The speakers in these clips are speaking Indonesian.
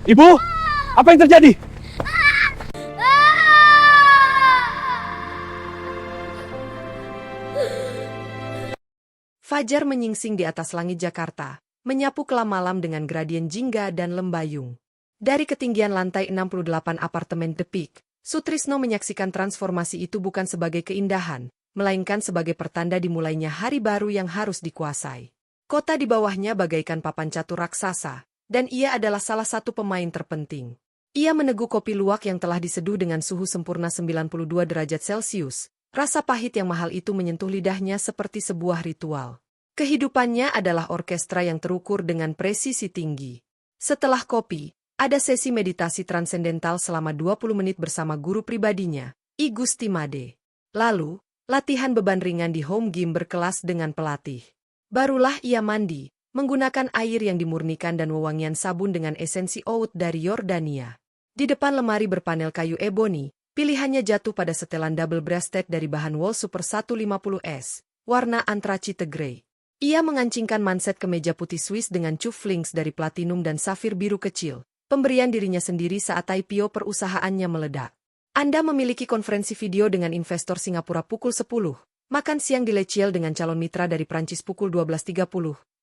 Ibu, apa yang terjadi? Fajar menyingsing di atas langit Jakarta, menyapu kelam malam dengan gradien jingga dan lembayung. Dari ketinggian lantai 68 apartemen The Peak, Sutrisno menyaksikan transformasi itu bukan sebagai keindahan, melainkan sebagai pertanda dimulainya hari baru yang harus dikuasai. Kota di bawahnya bagaikan papan catur raksasa, dan ia adalah salah satu pemain terpenting. Ia meneguk kopi luwak yang telah diseduh dengan suhu sempurna 92 derajat Celcius. Rasa pahit yang mahal itu menyentuh lidahnya seperti sebuah ritual. Kehidupannya adalah orkestra yang terukur dengan presisi tinggi. Setelah kopi, ada sesi meditasi transendental selama 20 menit bersama guru pribadinya, I Gusti Made. Lalu, latihan beban ringan di home gym berkelas dengan pelatih. Barulah ia mandi, menggunakan air yang dimurnikan dan wewangian sabun dengan esensi oud dari Yordania. Di depan lemari berpanel kayu ebony, pilihannya jatuh pada setelan double-breasted dari bahan wool Super 150S, warna anthracite grey. Ia mengancingkan manset kemeja putih Swiss dengan cufflinks dari platinum dan safir biru kecil, pemberian dirinya sendiri saat IPO perusahaannya meledak. Anda memiliki konferensi video dengan investor Singapura pukul 10, makan siang di Le Ciel dengan calon mitra dari Prancis pukul 12.30,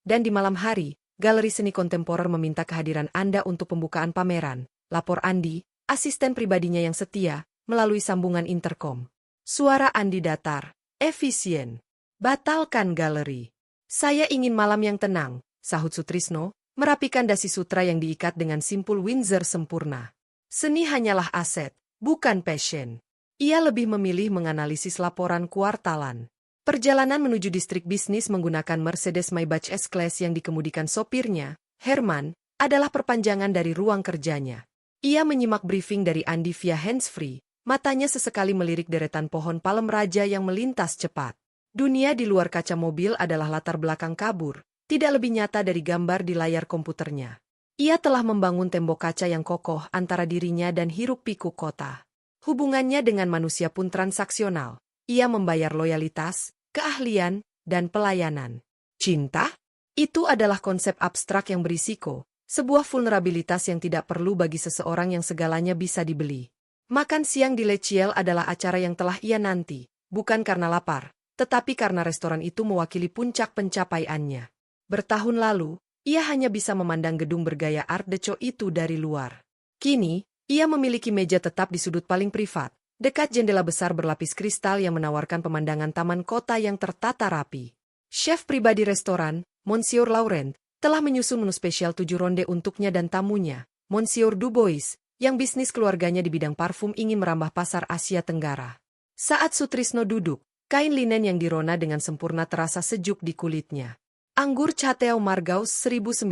dan di malam hari, Galeri Seni Kontemporer meminta kehadiran Anda untuk pembukaan pameran, lapor Andi, asisten pribadinya yang setia, melalui sambungan interkom. Suara Andi datar, efisien. Batalkan galeri. Saya ingin malam yang tenang, sahut Sutrisno, merapikan dasi sutra yang diikat dengan simpul Windsor sempurna. Seni hanyalah aset, bukan passion. Ia lebih memilih menganalisis laporan kuartalan. Perjalanan menuju distrik bisnis menggunakan Mercedes Maybach S-Class yang dikemudikan sopirnya, Herman, adalah perpanjangan dari ruang kerjanya. Ia menyimak briefing dari Andi via handsfree, matanya sesekali melirik deretan pohon palem raja yang melintas cepat. Dunia di luar kaca mobil adalah latar belakang kabur, tidak lebih nyata dari gambar di layar komputernya. Ia telah membangun tembok kaca yang kokoh antara dirinya dan hiruk-pikuk kota. Hubungannya dengan manusia pun transaksional. Ia membayar loyalitas, keahlian, dan pelayanan. Cinta? Itu adalah konsep abstrak yang berisiko, sebuah vulnerabilitas yang tidak perlu bagi seseorang yang segalanya bisa dibeli. Makan siang di Le Ciel adalah acara yang telah ia nanti, bukan karena lapar, tetapi karena restoran itu mewakili puncak pencapaiannya. Bertahun lalu, ia hanya bisa memandang gedung bergaya Art Deco itu dari luar. Kini, ia memiliki meja tetap di sudut paling privat, dekat jendela besar berlapis kristal yang menawarkan pemandangan taman kota yang tertata rapi. Chef pribadi restoran, Monsieur Laurent, telah menyusun menu spesial 7 ronde untuknya dan tamunya, Monsieur Dubois, yang bisnis keluarganya di bidang parfum ingin merambah pasar Asia Tenggara. Saat Sutrisno duduk, kain linen yang dirona dengan sempurna terasa sejuk di kulitnya. Anggur Chateau Margaux 1990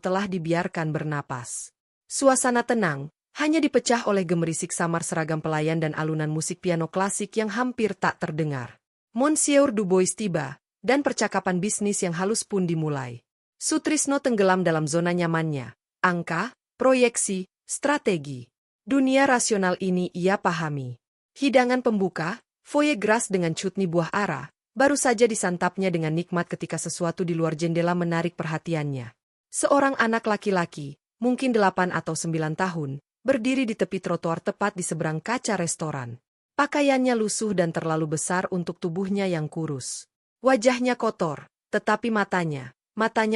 telah dibiarkan bernapas. Suasana tenang, hanya dipecah oleh gemerisik samar seragam pelayan dan alunan musik piano klasik yang hampir tak terdengar. Monsieur Dubois tiba, dan percakapan bisnis yang halus pun dimulai. Sutrisno tenggelam dalam zona nyamannya. Angka, proyeksi, strategi. Dunia rasional ini ia pahami. Hidangan pembuka, foie gras dengan chutney buah ara, baru saja disantapnya dengan nikmat ketika sesuatu di luar jendela menarik perhatiannya. Seorang anak laki-laki, mungkin 8 atau 9 tahun, berdiri di tepi trotoar tepat di seberang kaca restoran. Pakaiannya lusuh dan terlalu besar untuk tubuhnya yang kurus. Wajahnya kotor, tetapi matanya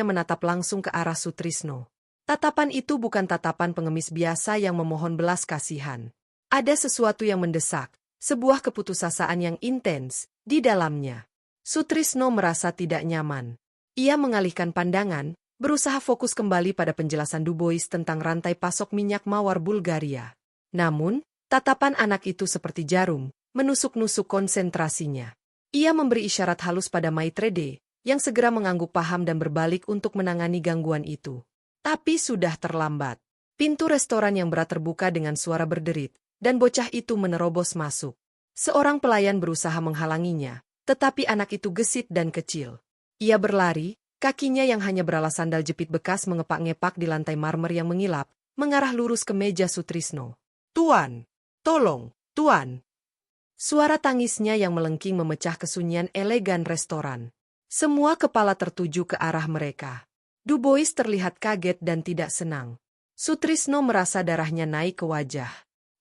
menatap langsung ke arah Sutrisno. Tatapan itu bukan tatapan pengemis biasa yang memohon belas kasihan. Ada sesuatu yang mendesak, sebuah keputusasaan yang intens, di dalamnya. Sutrisno merasa tidak nyaman. Ia mengalihkan pandangan, berusaha fokus kembali pada penjelasan Dubois tentang rantai pasok minyak mawar Bulgaria. Namun, tatapan anak itu seperti jarum, menusuk-nusuk konsentrasinya. Ia memberi isyarat halus pada Maitrede, yang segera mengangguk paham dan berbalik untuk menangani gangguan itu. Tapi sudah terlambat. Pintu restoran yang berat terbuka dengan suara berderit, dan bocah itu menerobos masuk. Seorang pelayan berusaha menghalanginya, tetapi anak itu gesit dan kecil. Ia berlari, kakinya yang hanya beralas sandal jepit bekas mengepak-ngepak di lantai marmer yang mengilap, mengarah lurus ke meja Sutrisno. "Tuan! Tolong, Tuan!" Suara tangisnya yang melengking memecah kesunyian elegan restoran. Semua kepala tertuju ke arah mereka. Dubois terlihat kaget dan tidak senang. Sutrisno merasa darahnya naik ke wajah.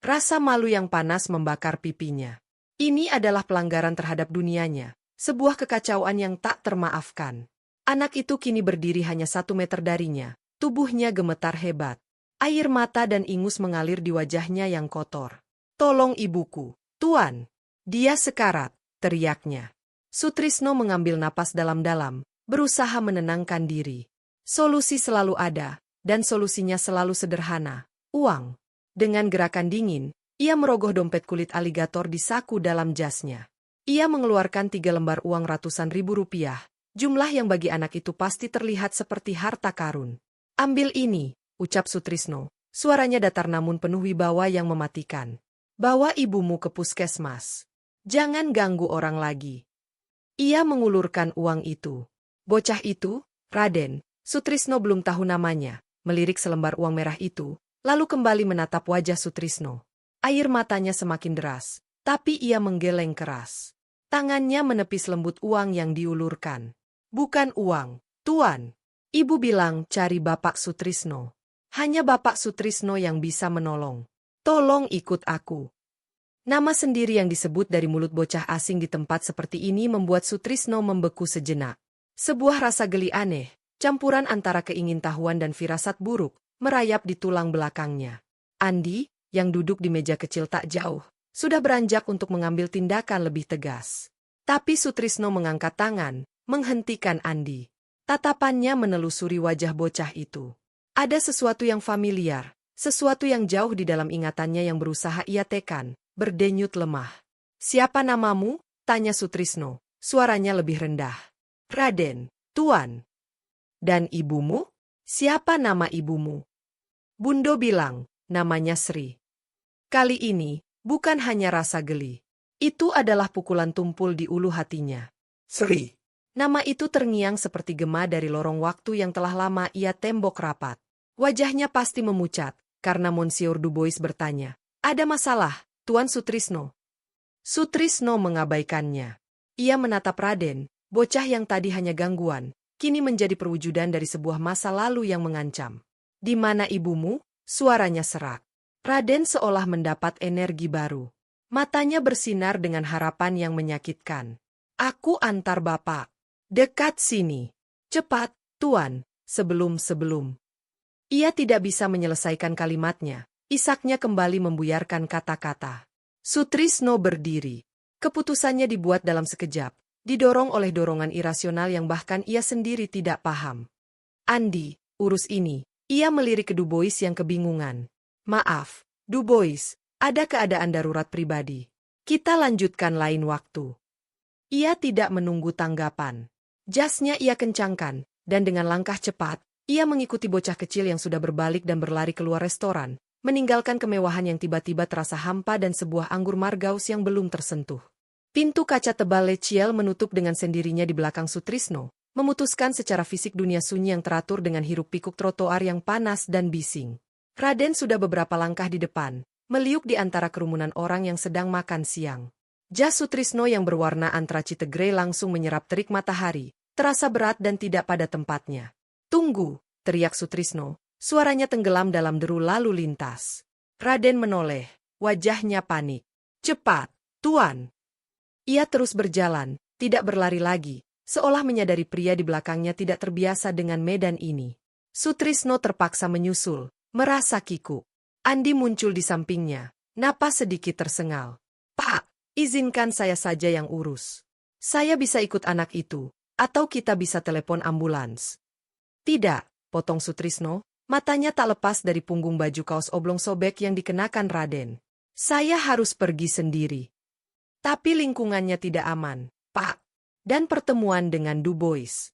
Rasa malu yang panas membakar pipinya. Ini adalah pelanggaran terhadap dunianya, sebuah kekacauan yang tak termaafkan. Anak itu kini berdiri hanya 1 meter darinya, tubuhnya gemetar hebat. Air mata dan ingus mengalir di wajahnya yang kotor. "Tolong ibuku, Tuan. Dia sekarat," teriaknya. Sutrisno mengambil napas dalam-dalam, berusaha menenangkan diri. Solusi selalu ada, dan solusinya selalu sederhana, uang. Dengan gerakan dingin, ia merogoh dompet kulit aligator di saku dalam jasnya. Ia mengeluarkan 3 lembar uang ratusan ribu rupiah, jumlah yang bagi anak itu pasti terlihat seperti harta karun. "Ambil ini," ucap Sutrisno, suaranya datar namun penuh wibawa yang mematikan. "Bawa ibumu ke puskesmas. Jangan ganggu orang lagi." Ia mengulurkan uang itu. Bocah itu, Raden, Sutrisno belum tahu namanya, melirik selembar uang merah itu, lalu kembali menatap wajah Sutrisno. Air matanya semakin deras, tapi ia menggeleng keras. Tangannya menepis lembut uang yang diulurkan. "Bukan uang, Tuan." Ibu bilang cari Bapak Sutrisno. Hanya Bapak Sutrisno yang bisa menolong. "Tolong ikut aku." Nama sendiri yang disebut dari mulut bocah asing di tempat seperti ini membuat Sutrisno membeku sejenak. Sebuah rasa geli aneh, campuran antara keingintahuan dan firasat buruk, merayap di tulang belakangnya. Andi, yang duduk di meja kecil tak jauh, sudah beranjak untuk mengambil tindakan lebih tegas. Tapi Sutrisno mengangkat tangan, menghentikan Andi. Tatapannya menelusuri wajah bocah itu. Ada sesuatu yang familiar, sesuatu yang jauh di dalam ingatannya yang berusaha ia tekan, berdenyut lemah. "Siapa namamu?" tanya Sutrisno, suaranya lebih rendah. "Raden, Tuan." "Dan ibumu? Siapa nama ibumu?" Bundo bilang, namanya Sri. Kali ini, bukan hanya rasa geli. Itu adalah pukulan tumpul di ulu hatinya. Sri. Nama itu terngiang seperti gema dari lorong waktu yang telah lama ia tembok rapat. Wajahnya pasti memucat, karena Monsieur Dubois bertanya, "Ada masalah, Tuan Sutrisno?" Sutrisno mengabaikannya. Ia menatap Raden, bocah yang tadi hanya gangguan, kini menjadi perwujudan dari sebuah masa lalu yang mengancam. "Di mana ibumu?" Suaranya serak. Raden seolah mendapat energi baru. Matanya bersinar dengan harapan yang menyakitkan. "Aku antar Bapak. Dekat sini. Cepat, Tuan, sebelum." Ia tidak bisa menyelesaikan kalimatnya. Isaknya kembali membuyarkan kata-kata. Sutrisno berdiri. Keputusannya dibuat dalam sekejap, didorong oleh dorongan irasional yang bahkan ia sendiri tidak paham. "Andi, urus ini." Ia melirik ke Dubois yang kebingungan. "Maaf, Dubois, ada keadaan darurat pribadi. Kita lanjutkan lain waktu." Ia tidak menunggu tanggapan. Jasnya ia kencangkan, dan dengan langkah cepat, ia mengikuti bocah kecil yang sudah berbalik dan berlari keluar restoran, meninggalkan kemewahan yang tiba-tiba terasa hampa dan sebuah anggur margaus yang belum tersentuh. Pintu kaca tebal leciel menutup dengan sendirinya di belakang Sutrisno, memutuskan secara fisik dunia sunyi yang teratur dengan hiruk-pikuk trotoar yang panas dan bising. Raden sudah beberapa langkah di depan, meliuk di antara kerumunan orang yang sedang makan siang. Jas Sutrisno yang berwarna antracite grey langsung menyerap terik matahari, terasa berat dan tidak pada tempatnya. "Tunggu!" teriak Sutrisno, suaranya tenggelam dalam deru lalu lintas. Raden menoleh, wajahnya panik. "Cepat, Tuan!" Ia terus berjalan, tidak berlari lagi, seolah menyadari pria di belakangnya tidak terbiasa dengan medan ini. Sutrisno terpaksa menyusul, merasa kikuk. Andi muncul di sampingnya, napas sedikit tersengal. "Pak, izinkan saya saja yang urus. Saya bisa ikut anak itu, atau kita bisa telepon ambulans." "Tidak," potong Sutrisno, matanya tak lepas dari punggung baju kaos oblong sobek yang dikenakan Raden. "Saya harus pergi sendiri." "Tapi lingkungannya tidak aman, Pak. Dan pertemuan dengan Dubois."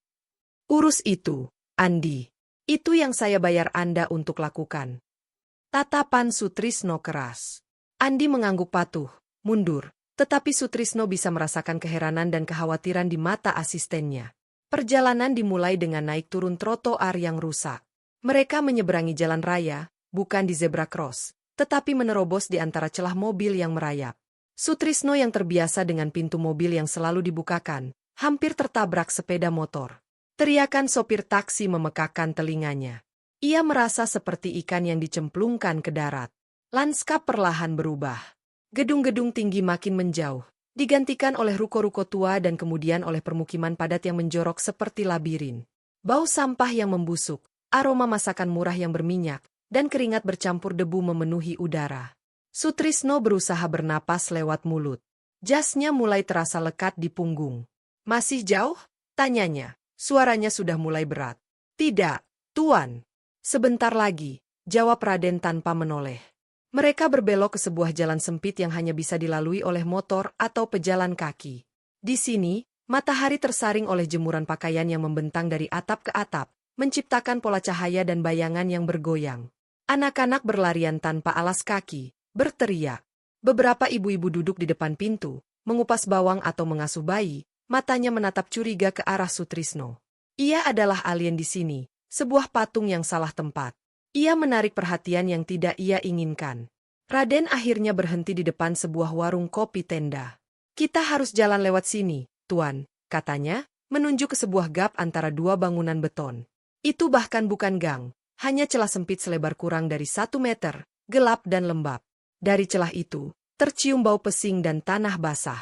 "Urus itu, Andi. Itu yang saya bayar Anda untuk lakukan." Tatapan Sutrisno keras. Andi mengangguk patuh, mundur, tetapi Sutrisno bisa merasakan keheranan dan kekhawatiran di mata asistennya. Perjalanan dimulai dengan naik turun trotoar yang rusak. Mereka menyeberangi jalan raya, bukan di zebra cross, tetapi menerobos di antara celah mobil yang merayap. Sutrisno yang terbiasa dengan pintu mobil yang selalu dibukakan, hampir tertabrak sepeda motor. Teriakan sopir taksi memekakkan telinganya. Ia merasa seperti ikan yang dicemplungkan ke darat. Lanskap perlahan berubah. Gedung-gedung tinggi makin menjauh, digantikan oleh ruko-ruko tua dan kemudian oleh permukiman padat yang menjorok seperti labirin. Bau sampah yang membusuk, aroma masakan murah yang berminyak, dan keringat bercampur debu memenuhi udara. Sutrisno berusaha bernapas lewat mulut. Jasnya mulai terasa lekat di punggung. Masih jauh? Tanyanya. Suaranya sudah mulai berat. Tidak, Tuan. Sebentar lagi, jawab Raden tanpa menoleh. Mereka berbelok ke sebuah jalan sempit yang hanya bisa dilalui oleh motor atau pejalan kaki. Di sini, matahari tersaring oleh jemuran pakaian yang membentang dari atap ke atap, menciptakan pola cahaya dan bayangan yang bergoyang. Anak-anak berlarian tanpa alas kaki, berteriak. Beberapa ibu-ibu duduk di depan pintu, mengupas bawang atau mengasuh bayi, matanya menatap curiga ke arah Sutrisno. Ia adalah alien di sini, sebuah patung yang salah tempat. Ia menarik perhatian yang tidak ia inginkan. Raden akhirnya berhenti di depan sebuah warung kopi tenda. Kita harus jalan lewat sini, Tuan, katanya, menunjuk ke sebuah gap antara dua bangunan beton. Itu bahkan bukan gang, hanya celah sempit selebar kurang dari 1 meter, gelap dan lembab. Dari celah itu, tercium bau pesing dan tanah basah.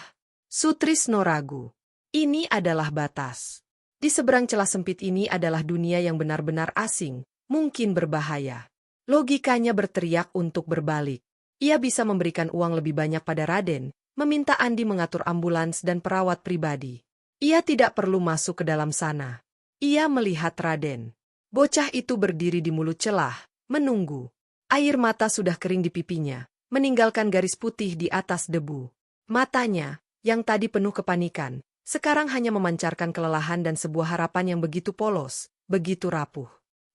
Sutrisno ragu. Ini adalah batas. Di seberang celah sempit ini adalah dunia yang benar-benar asing, mungkin berbahaya. Logikanya berteriak untuk berbalik. Ia bisa memberikan uang lebih banyak pada Raden, meminta Andi mengatur ambulans dan perawat pribadi. Ia tidak perlu masuk ke dalam sana. Ia melihat Raden. Bocah itu berdiri di mulut celah, menunggu. Air mata sudah kering di pipinya, meninggalkan garis putih di atas debu. Matanya, yang tadi penuh kepanikan, sekarang hanya memancarkan kelelahan dan sebuah harapan yang begitu polos, begitu rapuh.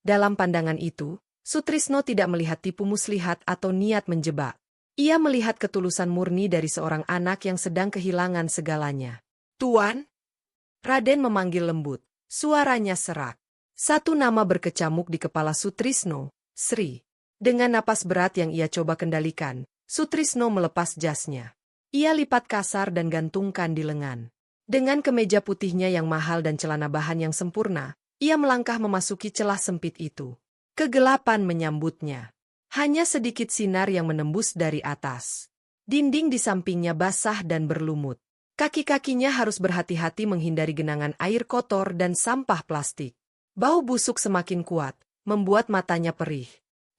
Dalam pandangan itu, Sutrisno tidak melihat tipu muslihat atau niat menjebak. Ia melihat ketulusan murni dari seorang anak yang sedang kehilangan segalanya. Tuan? Raden memanggil lembut, suaranya serak. Satu nama berkecamuk di kepala Sutrisno, Sri. Dengan napas berat yang ia coba kendalikan, Sutrisno melepas jasnya. Ia lipat kasar dan gantungkan di lengan. Dengan kemeja putihnya yang mahal dan celana bahan yang sempurna, ia melangkah memasuki celah sempit itu. Kegelapan menyambutnya. Hanya sedikit sinar yang menembus dari atas. Dinding di sampingnya basah dan berlumut. Kaki-kakinya harus berhati-hati menghindari genangan air kotor dan sampah plastik. Bau busuk semakin kuat, membuat matanya perih.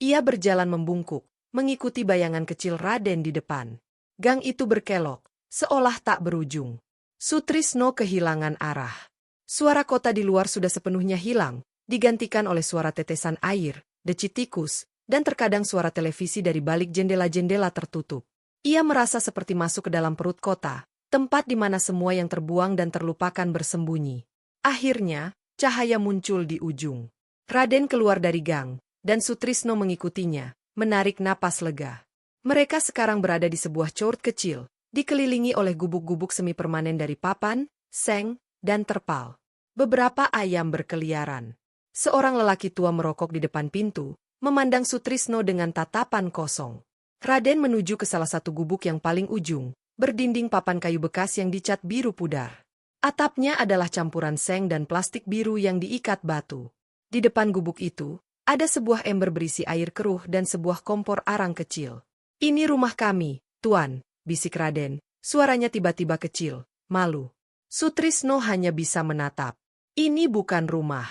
Ia berjalan membungkuk, mengikuti bayangan kecil Raden di depan. Gang itu berkelok, seolah tak berujung. Sutrisno kehilangan arah. Suara kota di luar sudah sepenuhnya hilang, digantikan oleh suara tetesan air, decit tikus, dan terkadang suara televisi dari balik jendela-jendela tertutup. Ia merasa seperti masuk ke dalam perut kota, tempat di mana semua yang terbuang dan terlupakan bersembunyi. Akhirnya, cahaya muncul di ujung. Raden keluar dari gang, dan Sutrisno mengikutinya, menarik napas lega. Mereka sekarang berada di sebuah court kecil, dikelilingi oleh gubuk-gubuk semi permanen dari papan, seng, dan terpal. Beberapa ayam berkeliaran. Seorang lelaki tua merokok di depan pintu, memandang Sutrisno dengan tatapan kosong. Raden menuju ke salah satu gubuk yang paling ujung, berdinding papan kayu bekas yang dicat biru pudar. Atapnya adalah campuran seng dan plastik biru yang diikat batu. Di depan gubuk itu, ada sebuah ember berisi air keruh dan sebuah kompor arang kecil. Ini rumah kami, Tuan, bisik Raden, suaranya tiba-tiba kecil, malu. Sutrisno hanya bisa menatap. Ini bukan rumah.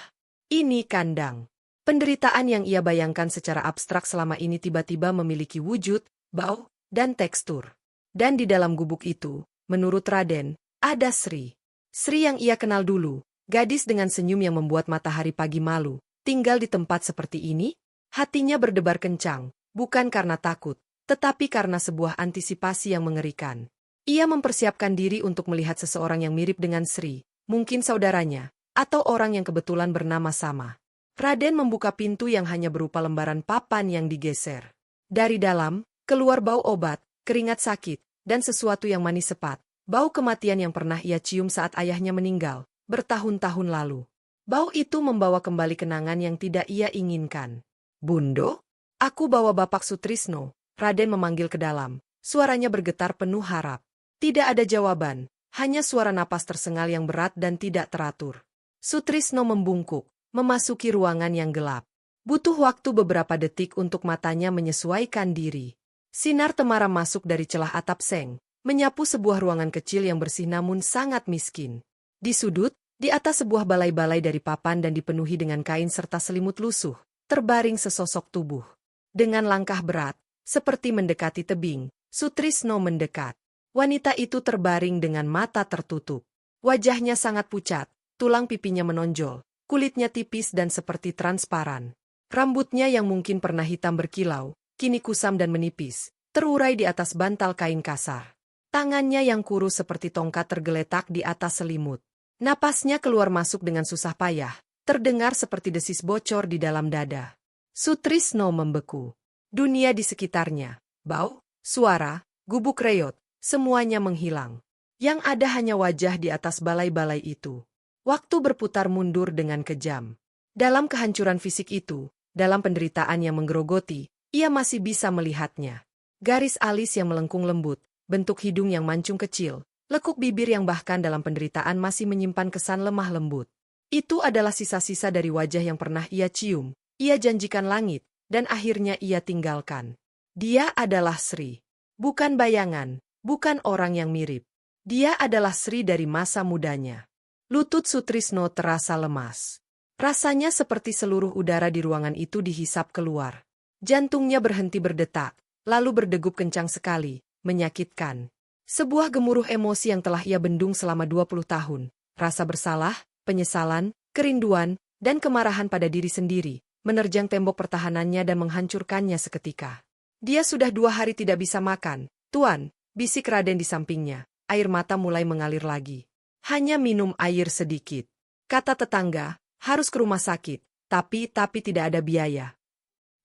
Ini kandang. Penderitaan yang ia bayangkan secara abstrak selama ini tiba-tiba memiliki wujud, bau, dan tekstur. Dan di dalam gubuk itu, menurut Raden, ada Sri. Sri yang ia kenal dulu, gadis dengan senyum yang membuat matahari pagi malu, tinggal di tempat seperti ini? Hatinya berdebar kencang, bukan karena takut, tetapi karena sebuah antisipasi yang mengerikan. Ia mempersiapkan diri untuk melihat seseorang yang mirip dengan Sri, mungkin saudaranya, atau orang yang kebetulan bernama sama. Raden membuka pintu yang hanya berupa lembaran papan yang digeser. Dari dalam, keluar bau obat, keringat sakit, dan sesuatu yang manis sepat. Bau kematian yang pernah ia cium saat ayahnya meninggal, bertahun-tahun lalu. Bau itu membawa kembali kenangan yang tidak ia inginkan. Bundo? Aku bawa Bapak Sutrisno, Raden memanggil ke dalam, suaranya bergetar penuh harap. Tidak ada jawaban, hanya suara napas tersengal yang berat dan tidak teratur. Sutrisno membungkuk, memasuki ruangan yang gelap. Butuh waktu beberapa detik untuk matanya menyesuaikan diri. Sinar temaram masuk dari celah atap seng, menyapu sebuah ruangan kecil yang bersih namun sangat miskin. Di sudut, di atas sebuah balai-balai dari papan dan dipenuhi dengan kain serta selimut lusuh, terbaring sesosok tubuh. Dengan langkah berat, seperti mendekati tebing, Sutrisno mendekat. Wanita itu terbaring dengan mata tertutup. Wajahnya sangat pucat, tulang pipinya menonjol, kulitnya tipis dan seperti transparan. Rambutnya yang mungkin pernah hitam berkilau, kini kusam dan menipis, terurai di atas bantal kain kasar. Tangannya yang kurus seperti tongkat tergeletak di atas selimut. Napasnya keluar masuk dengan susah payah, terdengar seperti desis bocor di dalam dada. Sutrisno membeku. Dunia di sekitarnya, bau, suara, gubuk reot, semuanya menghilang. Yang ada hanya wajah di atas balai-balai itu. Waktu berputar mundur dengan kejam. Dalam kehancuran fisik itu, dalam penderitaan yang menggerogoti, ia masih bisa melihatnya. Garis alis yang melengkung lembut, bentuk hidung yang mancung kecil, lekuk bibir yang bahkan dalam penderitaan masih menyimpan kesan lemah lembut. Itu adalah sisa-sisa dari wajah yang pernah ia cium, ia janjikan langit, dan akhirnya ia tinggalkan. Dia adalah Sri. Bukan bayangan, bukan orang yang mirip. Dia adalah Sri dari masa mudanya. Lutut Sutrisno terasa lemas. Rasanya seperti seluruh udara di ruangan itu dihisap keluar. Jantungnya berhenti berdetak, lalu berdegup kencang sekali, menyakitkan. Sebuah gemuruh emosi yang telah ia bendung selama 20 tahun. Rasa bersalah, penyesalan, kerinduan, dan kemarahan pada diri sendiri, menerjang tembok pertahanannya dan menghancurkannya seketika. Dia sudah 2 hari tidak bisa makan, Tuan, bisik Raden di sampingnya. Air mata mulai mengalir lagi. Hanya minum air sedikit. Kata tetangga, harus ke rumah sakit, tapi tidak ada biaya.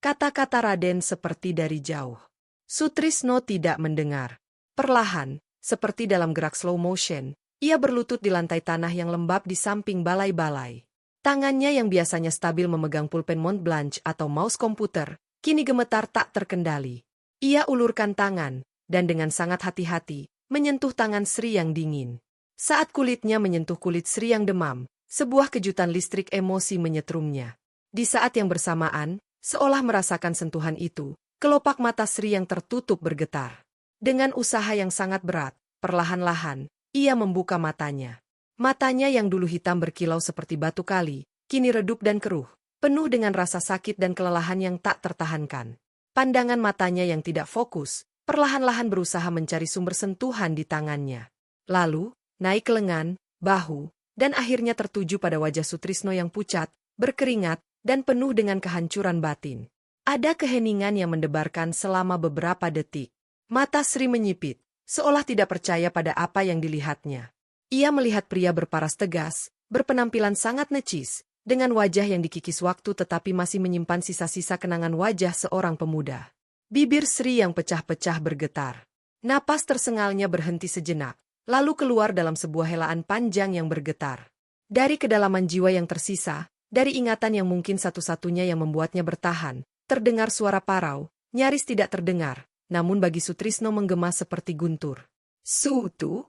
Kata-kata Raden seperti dari jauh. Sutrisno tidak mendengar. Perlahan, seperti dalam gerak slow motion, ia berlutut di lantai tanah yang lembab di samping balai-balai. Tangannya yang biasanya stabil memegang pulpen Montblanc atau mouse komputer, kini gemetar tak terkendali. Ia ulurkan tangan, dan dengan sangat hati-hati, menyentuh tangan Sri yang dingin. Saat kulitnya menyentuh kulit Sri yang demam, sebuah kejutan listrik emosi menyetrumnya. Di saat yang bersamaan, seolah merasakan sentuhan itu, kelopak mata Sri yang tertutup bergetar. Dengan usaha yang sangat berat, perlahan-lahan, ia membuka matanya. Matanya yang dulu hitam berkilau seperti batu kali, kini redup dan keruh, penuh dengan rasa sakit dan kelelahan yang tak tertahankan. Pandangan matanya yang tidak fokus, perlahan-lahan berusaha mencari sumber sentuhan di tangannya. Lalu, naik ke lengan, bahu, dan akhirnya tertuju pada wajah Sutrisno yang pucat, berkeringat, dan penuh dengan kehancuran batin. Ada keheningan yang mendebarkan selama beberapa detik. Mata Sri menyipit, seolah tidak percaya pada apa yang dilihatnya. Ia melihat pria berparas tegas, berpenampilan sangat necis, dengan wajah yang dikikis waktu tetapi masih menyimpan sisa-sisa kenangan wajah seorang pemuda. Bibir Sri yang pecah-pecah bergetar. Napas tersengalnya berhenti sejenak, lalu keluar dalam sebuah helaan panjang yang bergetar. Dari kedalaman jiwa yang tersisa, dari ingatan yang mungkin satu-satunya yang membuatnya bertahan, terdengar suara parau, nyaris tidak terdengar, namun bagi Sutrisno menggema seperti guntur. Sutu?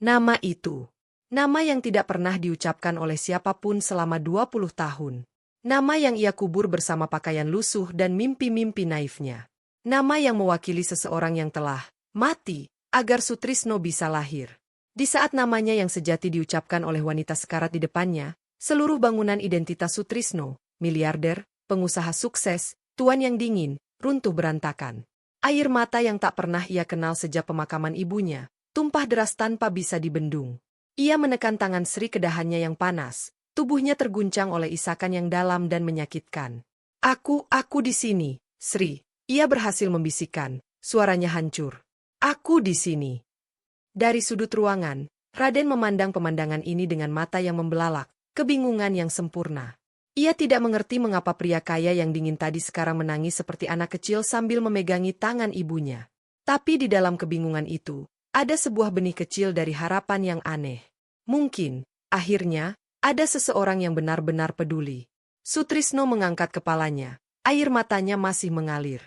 Nama itu. Nama yang tidak pernah diucapkan oleh siapapun selama 20 tahun. Nama yang ia kubur bersama pakaian lusuh dan mimpi-mimpi naifnya. Nama yang mewakili seseorang yang telah mati, agar Sutrisno bisa lahir. Di saat namanya yang sejati diucapkan oleh wanita sekarat di depannya, seluruh bangunan identitas Sutrisno, miliarder, pengusaha sukses, tuan yang dingin, runtuh berantakan. Air mata yang tak pernah ia kenal sejak pemakaman ibunya, tumpah deras tanpa bisa dibendung. Ia menekan tangan Sri ke dahannya yang panas, tubuhnya terguncang oleh isakan yang dalam dan menyakitkan. Aku di sini, Sri. Ia berhasil membisikkan, suaranya hancur. Aku di sini. Dari sudut ruangan, Raden memandang pemandangan ini dengan mata yang membelalak, kebingungan yang sempurna. Ia tidak mengerti mengapa pria kaya yang dingin tadi sekarang menangis seperti anak kecil sambil memegangi tangan ibunya. Tapi di dalam kebingungan itu, ada sebuah benih kecil dari harapan yang aneh. Mungkin, akhirnya, ada seseorang yang benar-benar peduli. Sutrisno mengangkat kepalanya, air matanya masih mengalir.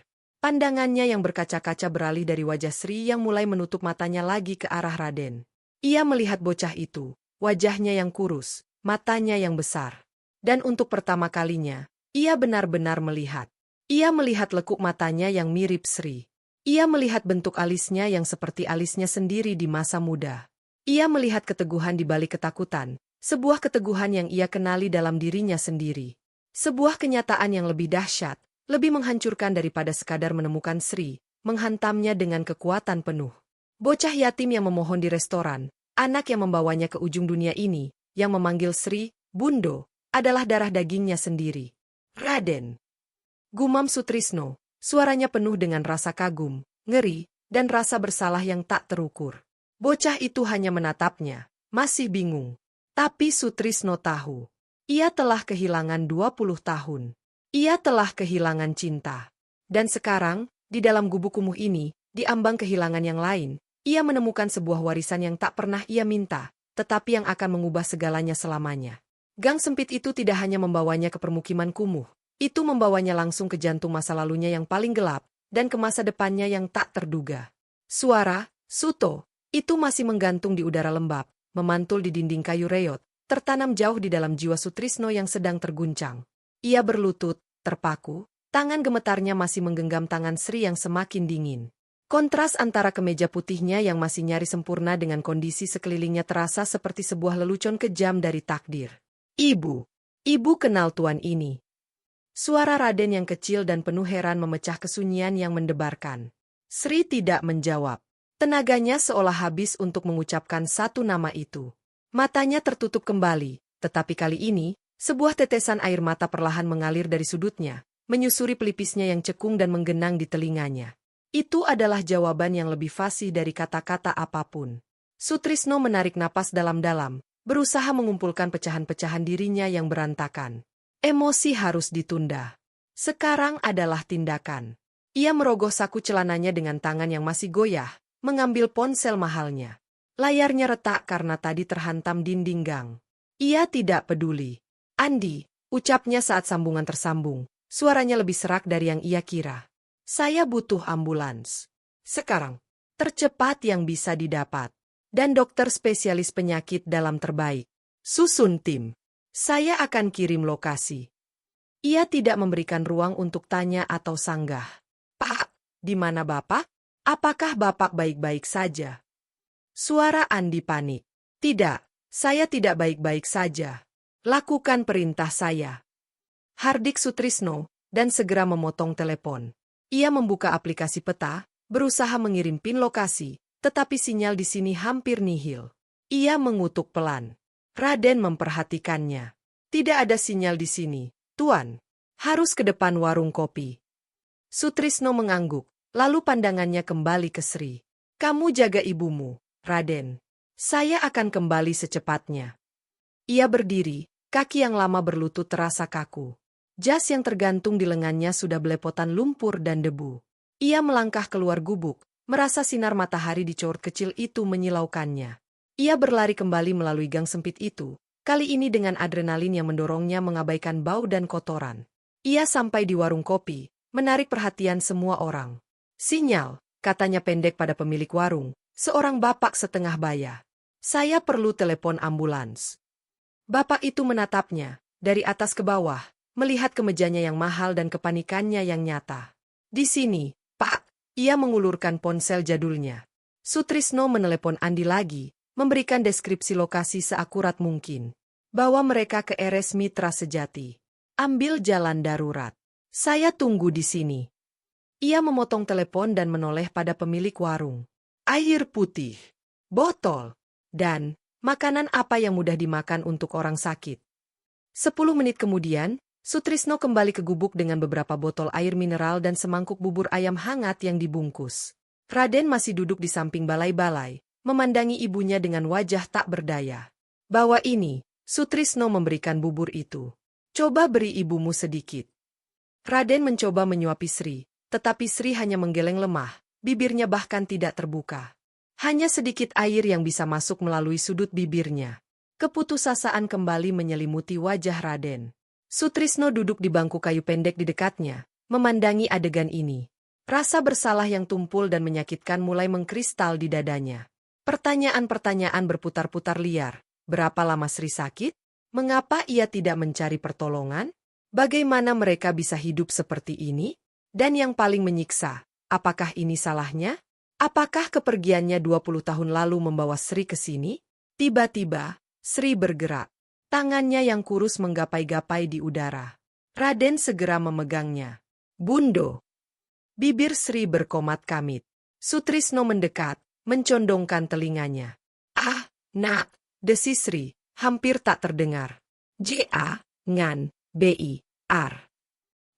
Pandangannya yang berkaca-kaca beralih dari wajah Sri yang mulai menutup matanya lagi ke arah Raden. Ia melihat bocah itu, wajahnya yang kurus, matanya yang besar. Dan untuk pertama kalinya, Ia benar-benar melihat. Ia melihat lekuk matanya yang mirip Sri. Ia melihat bentuk alisnya yang seperti alisnya sendiri di masa muda. Ia melihat keteguhan di balik ketakutan, sebuah keteguhan yang ia kenali dalam dirinya sendiri. Sebuah kenyataan yang lebih dahsyat, lebih menghancurkan daripada sekadar menemukan Sri, menghantamnya dengan kekuatan penuh. Bocah yatim yang memohon di restoran, anak yang membawanya ke ujung dunia ini, yang memanggil Sri, Bundo, adalah darah dagingnya sendiri. Raden. Gumam Sutrisno, suaranya penuh dengan rasa kagum, ngeri, dan rasa bersalah yang tak terukur. Bocah itu hanya menatapnya, masih bingung. Tapi Sutrisno tahu. Ia telah kehilangan 20 tahun. Ia telah kehilangan cinta. Dan sekarang, di dalam gubuk kumuh ini, di ambang kehilangan yang lain, ia menemukan sebuah warisan yang tak pernah ia minta, tetapi yang akan mengubah segalanya selamanya. Gang sempit itu tidak hanya membawanya ke permukiman kumuh, itu membawanya langsung ke jantung masa lalunya yang paling gelap, dan ke masa depannya yang tak terduga. Suara, Suto, itu masih menggantung di udara lembab, memantul di dinding kayu reot, tertanam jauh di dalam jiwa Sutrisno yang sedang terguncang. Ia berlutut, terpaku, tangan gemetarnya masih menggenggam tangan Sri yang semakin dingin. Kontras antara kemeja putihnya yang masih nyaris sempurna dengan kondisi sekelilingnya terasa seperti sebuah lelucon kejam dari takdir. Ibu, ibu kenal tuan ini. Suara Raden yang kecil dan penuh heran memecah kesunyian yang mendebarkan. Sri tidak menjawab. Tenaganya seolah habis untuk mengucapkan satu nama itu. Matanya tertutup kembali, tetapi kali ini, sebuah tetesan air mata perlahan mengalir dari sudutnya, menyusuri pelipisnya yang cekung dan menggenang di telinganya. Itu adalah jawaban yang lebih fasih dari kata-kata apapun. Sutrisno menarik napas dalam-dalam, berusaha mengumpulkan pecahan-pecahan dirinya yang berantakan. Emosi harus ditunda. Sekarang adalah tindakan. Ia merogoh saku celananya dengan tangan yang masih goyah, mengambil ponsel mahalnya. Layarnya retak karena tadi terhantam dinding gang. Ia tidak peduli. Andi, ucapnya saat sambungan tersambung. Suaranya lebih serak dari yang ia kira. Saya butuh ambulans. Sekarang. Tercepat yang bisa didapat. Dan dokter spesialis penyakit dalam terbaik. Susun tim. Saya akan kirim lokasi. Ia tidak memberikan ruang untuk tanya atau sanggah. Pak, di mana Bapak? Apakah Bapak baik-baik saja? Suara Andi panik. Tidak, saya tidak baik-baik saja. Lakukan perintah saya. Hardik Sutrisno, dan segera memotong telepon. Ia membuka aplikasi peta, berusaha mengirim pin lokasi, tetapi sinyal di sini hampir nihil. Ia mengutuk pelan. Raden memperhatikannya. Tidak ada sinyal di sini, Tuan. Harus ke depan warung kopi. Sutrisno mengangguk. Lalu pandangannya kembali ke Sri. Kamu jaga ibumu, Raden. Saya akan kembali secepatnya. Ia berdiri, kaki yang lama berlutut terasa kaku. Jas yang tergantung di lengannya sudah belepotan lumpur dan debu. Ia melangkah keluar gubuk, merasa sinar matahari di court kecil itu menyilaukannya. Ia berlari kembali melalui gang sempit itu, kali ini dengan adrenalin yang mendorongnya mengabaikan bau dan kotoran. Ia sampai di warung kopi, menarik perhatian semua orang. Sinyal, katanya pendek pada pemilik warung, seorang bapak setengah baya. Saya perlu telepon ambulans. Bapak itu menatapnya, dari atas ke bawah, melihat kemejanya yang mahal dan kepanikannya yang nyata. Di sini, Pak, ia mengulurkan ponsel jadulnya. Sutrisno menelepon Andi lagi, memberikan deskripsi lokasi seakurat mungkin. Bawa mereka ke RS Mitra Sejati. Ambil jalan darurat. Saya tunggu di sini. Ia memotong telepon dan menoleh pada pemilik warung. Air putih, botol, dan makanan apa yang mudah dimakan untuk orang sakit. 10 menit kemudian, Sutrisno kembali ke gubuk dengan beberapa botol air mineral dan semangkuk bubur ayam hangat yang dibungkus. Raden masih duduk di samping balai-balai, memandangi ibunya dengan wajah tak berdaya. Bawa ini, Sutrisno memberikan bubur itu. Coba beri ibumu sedikit. Raden mencoba menyuapi Sri. Tetapi Sri hanya menggeleng lemah, bibirnya bahkan tidak terbuka. Hanya sedikit air yang bisa masuk melalui sudut bibirnya. Keputusasaan kembali menyelimuti wajah Raden. Sutrisno duduk di bangku kayu pendek di dekatnya, memandangi adegan ini. Rasa bersalah yang tumpul dan menyakitkan mulai mengkristal di dadanya. Pertanyaan-pertanyaan berputar-putar liar. Berapa lama Sri sakit? Mengapa ia tidak mencari pertolongan? Bagaimana mereka bisa hidup seperti ini? Dan yang paling menyiksa, apakah ini salahnya? Apakah kepergiannya 20 tahun lalu membawa Sri ke sini? Tiba-tiba, Sri bergerak. Tangannya yang kurus menggapai-gapai di udara. Raden segera memegangnya. Bundo. Bibir Sri berkomat kamit. Sutrisno mendekat, mencondongkan telinganya. Ah, nak, desis Sri, hampir tak terdengar. J.A. Ngan, B.I.R.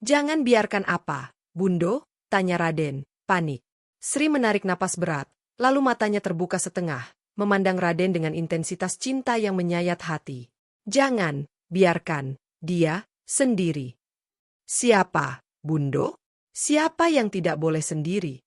Jangan biarkan apa, Bundo? Tanya Raden, panik. Sri menarik napas berat, lalu matanya terbuka setengah, memandang Raden dengan intensitas cinta yang menyayat hati. Jangan, biarkan, dia, sendiri. Siapa, Bundo? Siapa yang tidak boleh sendiri?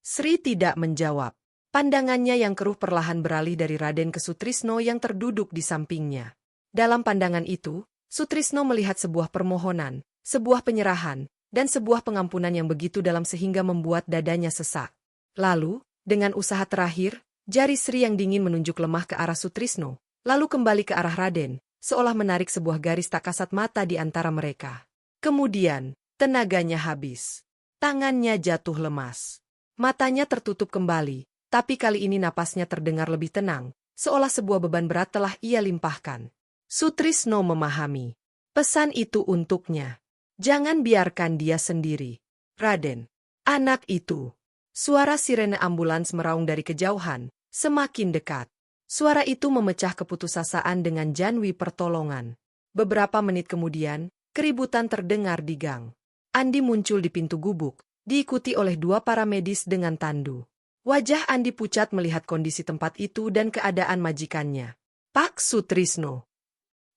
Sri tidak menjawab. Pandangannya yang keruh perlahan beralih dari Raden ke Sutrisno yang terduduk di sampingnya. Dalam pandangan itu, Sutrisno melihat sebuah permohonan, sebuah penyerahan, dan sebuah pengampunan yang begitu dalam sehingga membuat dadanya sesak. Lalu, dengan usaha terakhir, jari Sri yang dingin menunjuk lemah ke arah Sutrisno, lalu kembali ke arah Raden, seolah menarik sebuah garis tak kasat mata di antara mereka. Kemudian, tenaganya habis. Tangannya jatuh lemas. Matanya tertutup kembali, tapi kali ini napasnya terdengar lebih tenang, seolah sebuah beban berat telah ia limpahkan. Sutrisno memahami. Pesan itu untuknya. Jangan biarkan dia sendiri. Raden. Anak itu. Suara sirene ambulans meraung dari kejauhan, semakin dekat. Suara itu memecah keputusasaan dengan janwi pertolongan. Beberapa menit kemudian, keributan terdengar di gang. Andi muncul di pintu gubuk, diikuti oleh 2 paramedis dengan tandu. Wajah Andi pucat melihat kondisi tempat itu dan keadaan majikannya. Pak Sutrisno.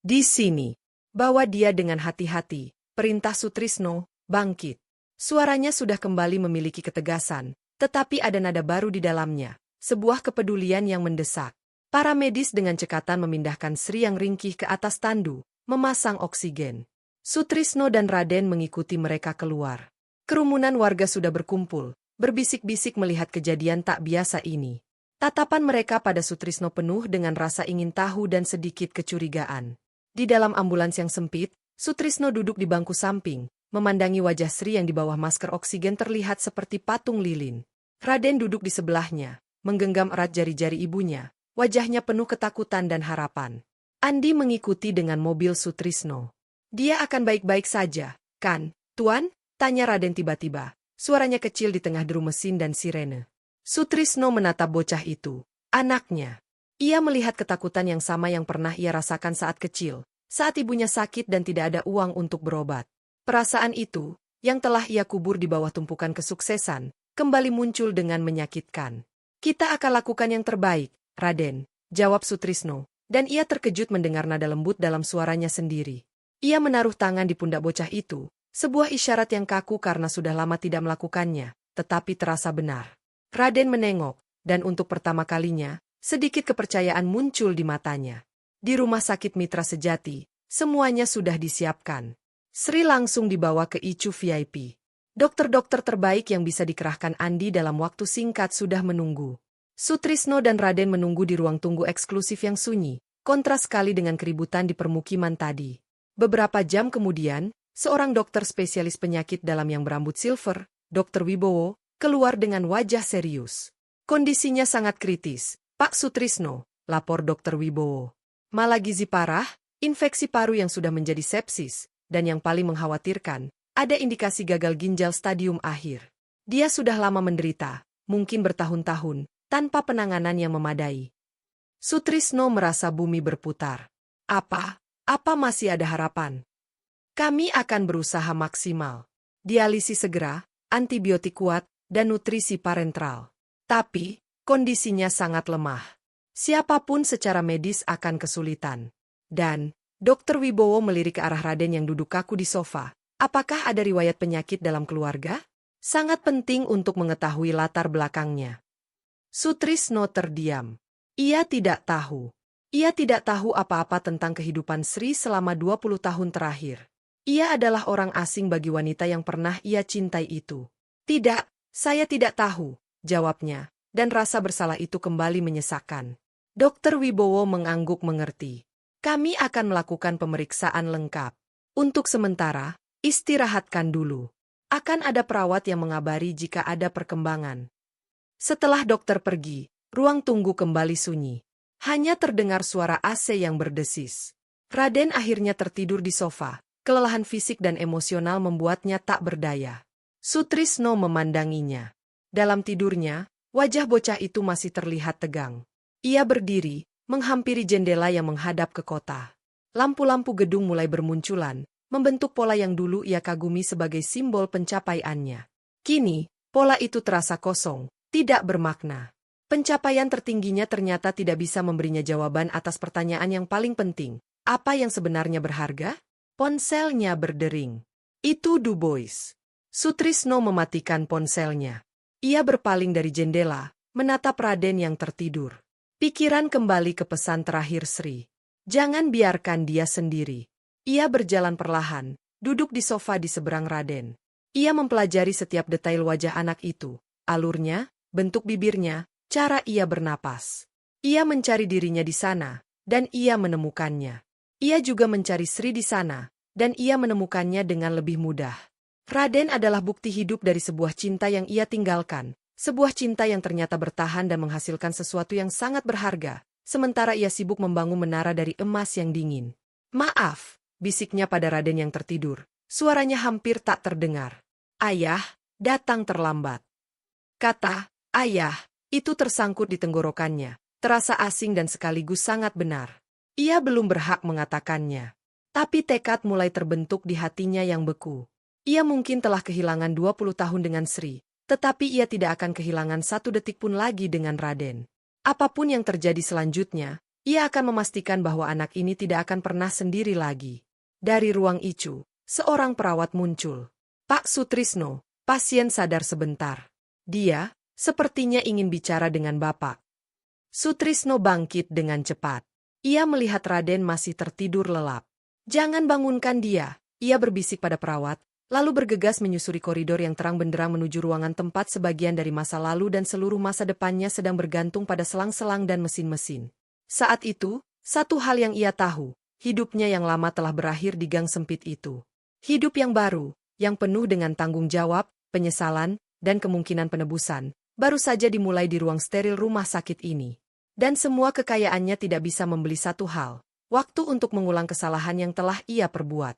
Di sini. Bawa dia dengan hati-hati. Perintah Sutrisno, bangkit. Suaranya sudah kembali memiliki ketegasan, tetapi ada nada baru di dalamnya, sebuah kepedulian yang mendesak. Para medis dengan cekatan memindahkan Sri yang ringkih ke atas tandu, memasang oksigen. Sutrisno dan Raden mengikuti mereka keluar. Kerumunan warga sudah berkumpul, berbisik-bisik melihat kejadian tak biasa ini. Tatapan mereka pada Sutrisno penuh dengan rasa ingin tahu dan sedikit kecurigaan. Di dalam ambulans yang sempit, Sutrisno duduk di bangku samping, memandangi wajah Sri yang di bawah masker oksigen terlihat seperti patung lilin. Raden duduk di sebelahnya, menggenggam erat jari-jari ibunya, wajahnya penuh ketakutan dan harapan. Andi mengikuti dengan mobil Sutrisno. Dia akan baik-baik saja, kan, Tuan? Tanya Raden tiba-tiba. Suaranya kecil di tengah deru mesin dan sirene. Sutrisno menatap bocah itu, anaknya. Ia melihat ketakutan yang sama yang pernah ia rasakan saat kecil. Saat ibunya sakit dan tidak ada uang untuk berobat. Perasaan itu, yang telah ia kubur di bawah tumpukan kesuksesan, kembali muncul dengan menyakitkan. Kita akan lakukan yang terbaik, Raden, jawab Sutrisno, dan ia terkejut mendengar nada lembut dalam suaranya sendiri. Ia menaruh tangan di pundak bocah itu, sebuah isyarat yang kaku karena sudah lama tidak melakukannya, tetapi terasa benar. Raden menengok, dan untuk pertama kalinya, sedikit kepercayaan muncul di matanya. Di rumah sakit Mitra Sejati, semuanya sudah disiapkan. Sri langsung dibawa ke ICU VIP. Dokter-dokter terbaik yang bisa dikerahkan Andi dalam waktu singkat sudah menunggu. Sutrisno dan Raden menunggu di ruang tunggu eksklusif yang sunyi, kontras sekali dengan keributan di permukiman tadi. Beberapa jam kemudian, seorang dokter spesialis penyakit dalam yang berambut silver, Dr. Wibowo, keluar dengan wajah serius. Kondisinya sangat kritis, Pak Sutrisno, lapor Dr. Wibowo. Malah gizi parah, infeksi paru yang sudah menjadi sepsis, dan yang paling mengkhawatirkan, ada indikasi gagal ginjal stadium akhir. Dia sudah lama menderita, mungkin bertahun-tahun, tanpa penanganan yang memadai. Sutrisno merasa bumi berputar. Apa masih ada harapan? Kami akan berusaha maksimal. Dialisis segera, antibiotik kuat, dan nutrisi parenteral. Tapi, kondisinya sangat lemah. Siapapun secara medis akan kesulitan. Dan, Dr. Wibowo melirik ke arah Raden yang duduk kaku di sofa. Apakah ada riwayat penyakit dalam keluarga? Sangat penting untuk mengetahui latar belakangnya. Sutrisno terdiam. Ia tidak tahu. Ia tidak tahu apa-apa tentang kehidupan Sri selama 20 tahun terakhir. Ia adalah orang asing bagi wanita yang pernah ia cintai itu. Tidak, saya tidak tahu, jawabnya, dan rasa bersalah itu kembali menyesakkan. Dr. Wibowo mengangguk mengerti. Kami akan melakukan pemeriksaan lengkap. Untuk sementara, istirahatkan dulu. Akan ada perawat yang mengabari jika ada perkembangan. Setelah dokter pergi, ruang tunggu kembali sunyi. Hanya terdengar suara AC yang berdesis. Raden akhirnya tertidur di sofa. Kelelahan fisik dan emosional membuatnya tak berdaya. Sutrisno memandanginya. Dalam tidurnya, wajah bocah itu masih terlihat tegang. Ia berdiri, menghampiri jendela yang menghadap ke kota. Lampu-lampu gedung mulai bermunculan, membentuk pola yang dulu ia kagumi sebagai simbol pencapaiannya. Kini, pola itu terasa kosong, tidak bermakna. Pencapaian tertingginya ternyata tidak bisa memberinya jawaban atas pertanyaan yang paling penting. Apa yang sebenarnya berharga? Ponselnya berdering. Itu Du Bois. Sutrisno mematikan ponselnya. Ia berpaling dari jendela, menatap Raden yang tertidur. Pikiran kembali ke pesan terakhir Sri. Jangan biarkan dia sendiri. Ia berjalan perlahan, duduk di sofa di seberang Raden. Ia mempelajari setiap detail wajah anak itu, alurnya, bentuk bibirnya, cara ia bernapas. Ia mencari dirinya di sana, dan ia menemukannya. Ia juga mencari Sri di sana, dan ia menemukannya dengan lebih mudah. Raden adalah bukti hidup dari sebuah cinta yang ia tinggalkan, sebuah cinta yang ternyata bertahan dan menghasilkan sesuatu yang sangat berharga, sementara ia sibuk membangun menara dari emas yang dingin. Maaf, bisiknya pada Raden yang tertidur, suaranya hampir tak terdengar. Ayah, datang terlambat. Kata, ayah, itu tersangkut di tenggorokannya, terasa asing dan sekaligus sangat benar. Ia belum berhak mengatakannya. Tapi tekad mulai terbentuk di hatinya yang beku. Ia mungkin telah kehilangan 20 tahun dengan Sri, tetapi ia tidak akan kehilangan satu detik pun lagi dengan Raden. Apapun yang terjadi selanjutnya, ia akan memastikan bahwa anak ini tidak akan pernah sendiri lagi. Dari ruang ICU, seorang perawat muncul. Pak Sutrisno, pasien sadar sebentar. Dia, sepertinya ingin bicara dengan Bapak. Sutrisno bangkit dengan cepat. Ia melihat Raden masih tertidur lelap. Jangan bangunkan dia, ia berbisik pada perawat, lalu bergegas menyusuri koridor yang terang benderang menuju ruangan tempat sebagian dari masa lalu dan seluruh masa depannya sedang bergantung pada selang-selang dan mesin-mesin. Saat itu, satu hal yang ia tahu, hidupnya yang lama telah berakhir di gang sempit itu. Hidup yang baru, yang penuh dengan tanggung jawab, penyesalan, dan kemungkinan penebusan, baru saja dimulai di ruang steril rumah sakit ini. Dan semua kekayaannya tidak bisa membeli satu hal, waktu untuk mengulang kesalahan yang telah ia perbuat.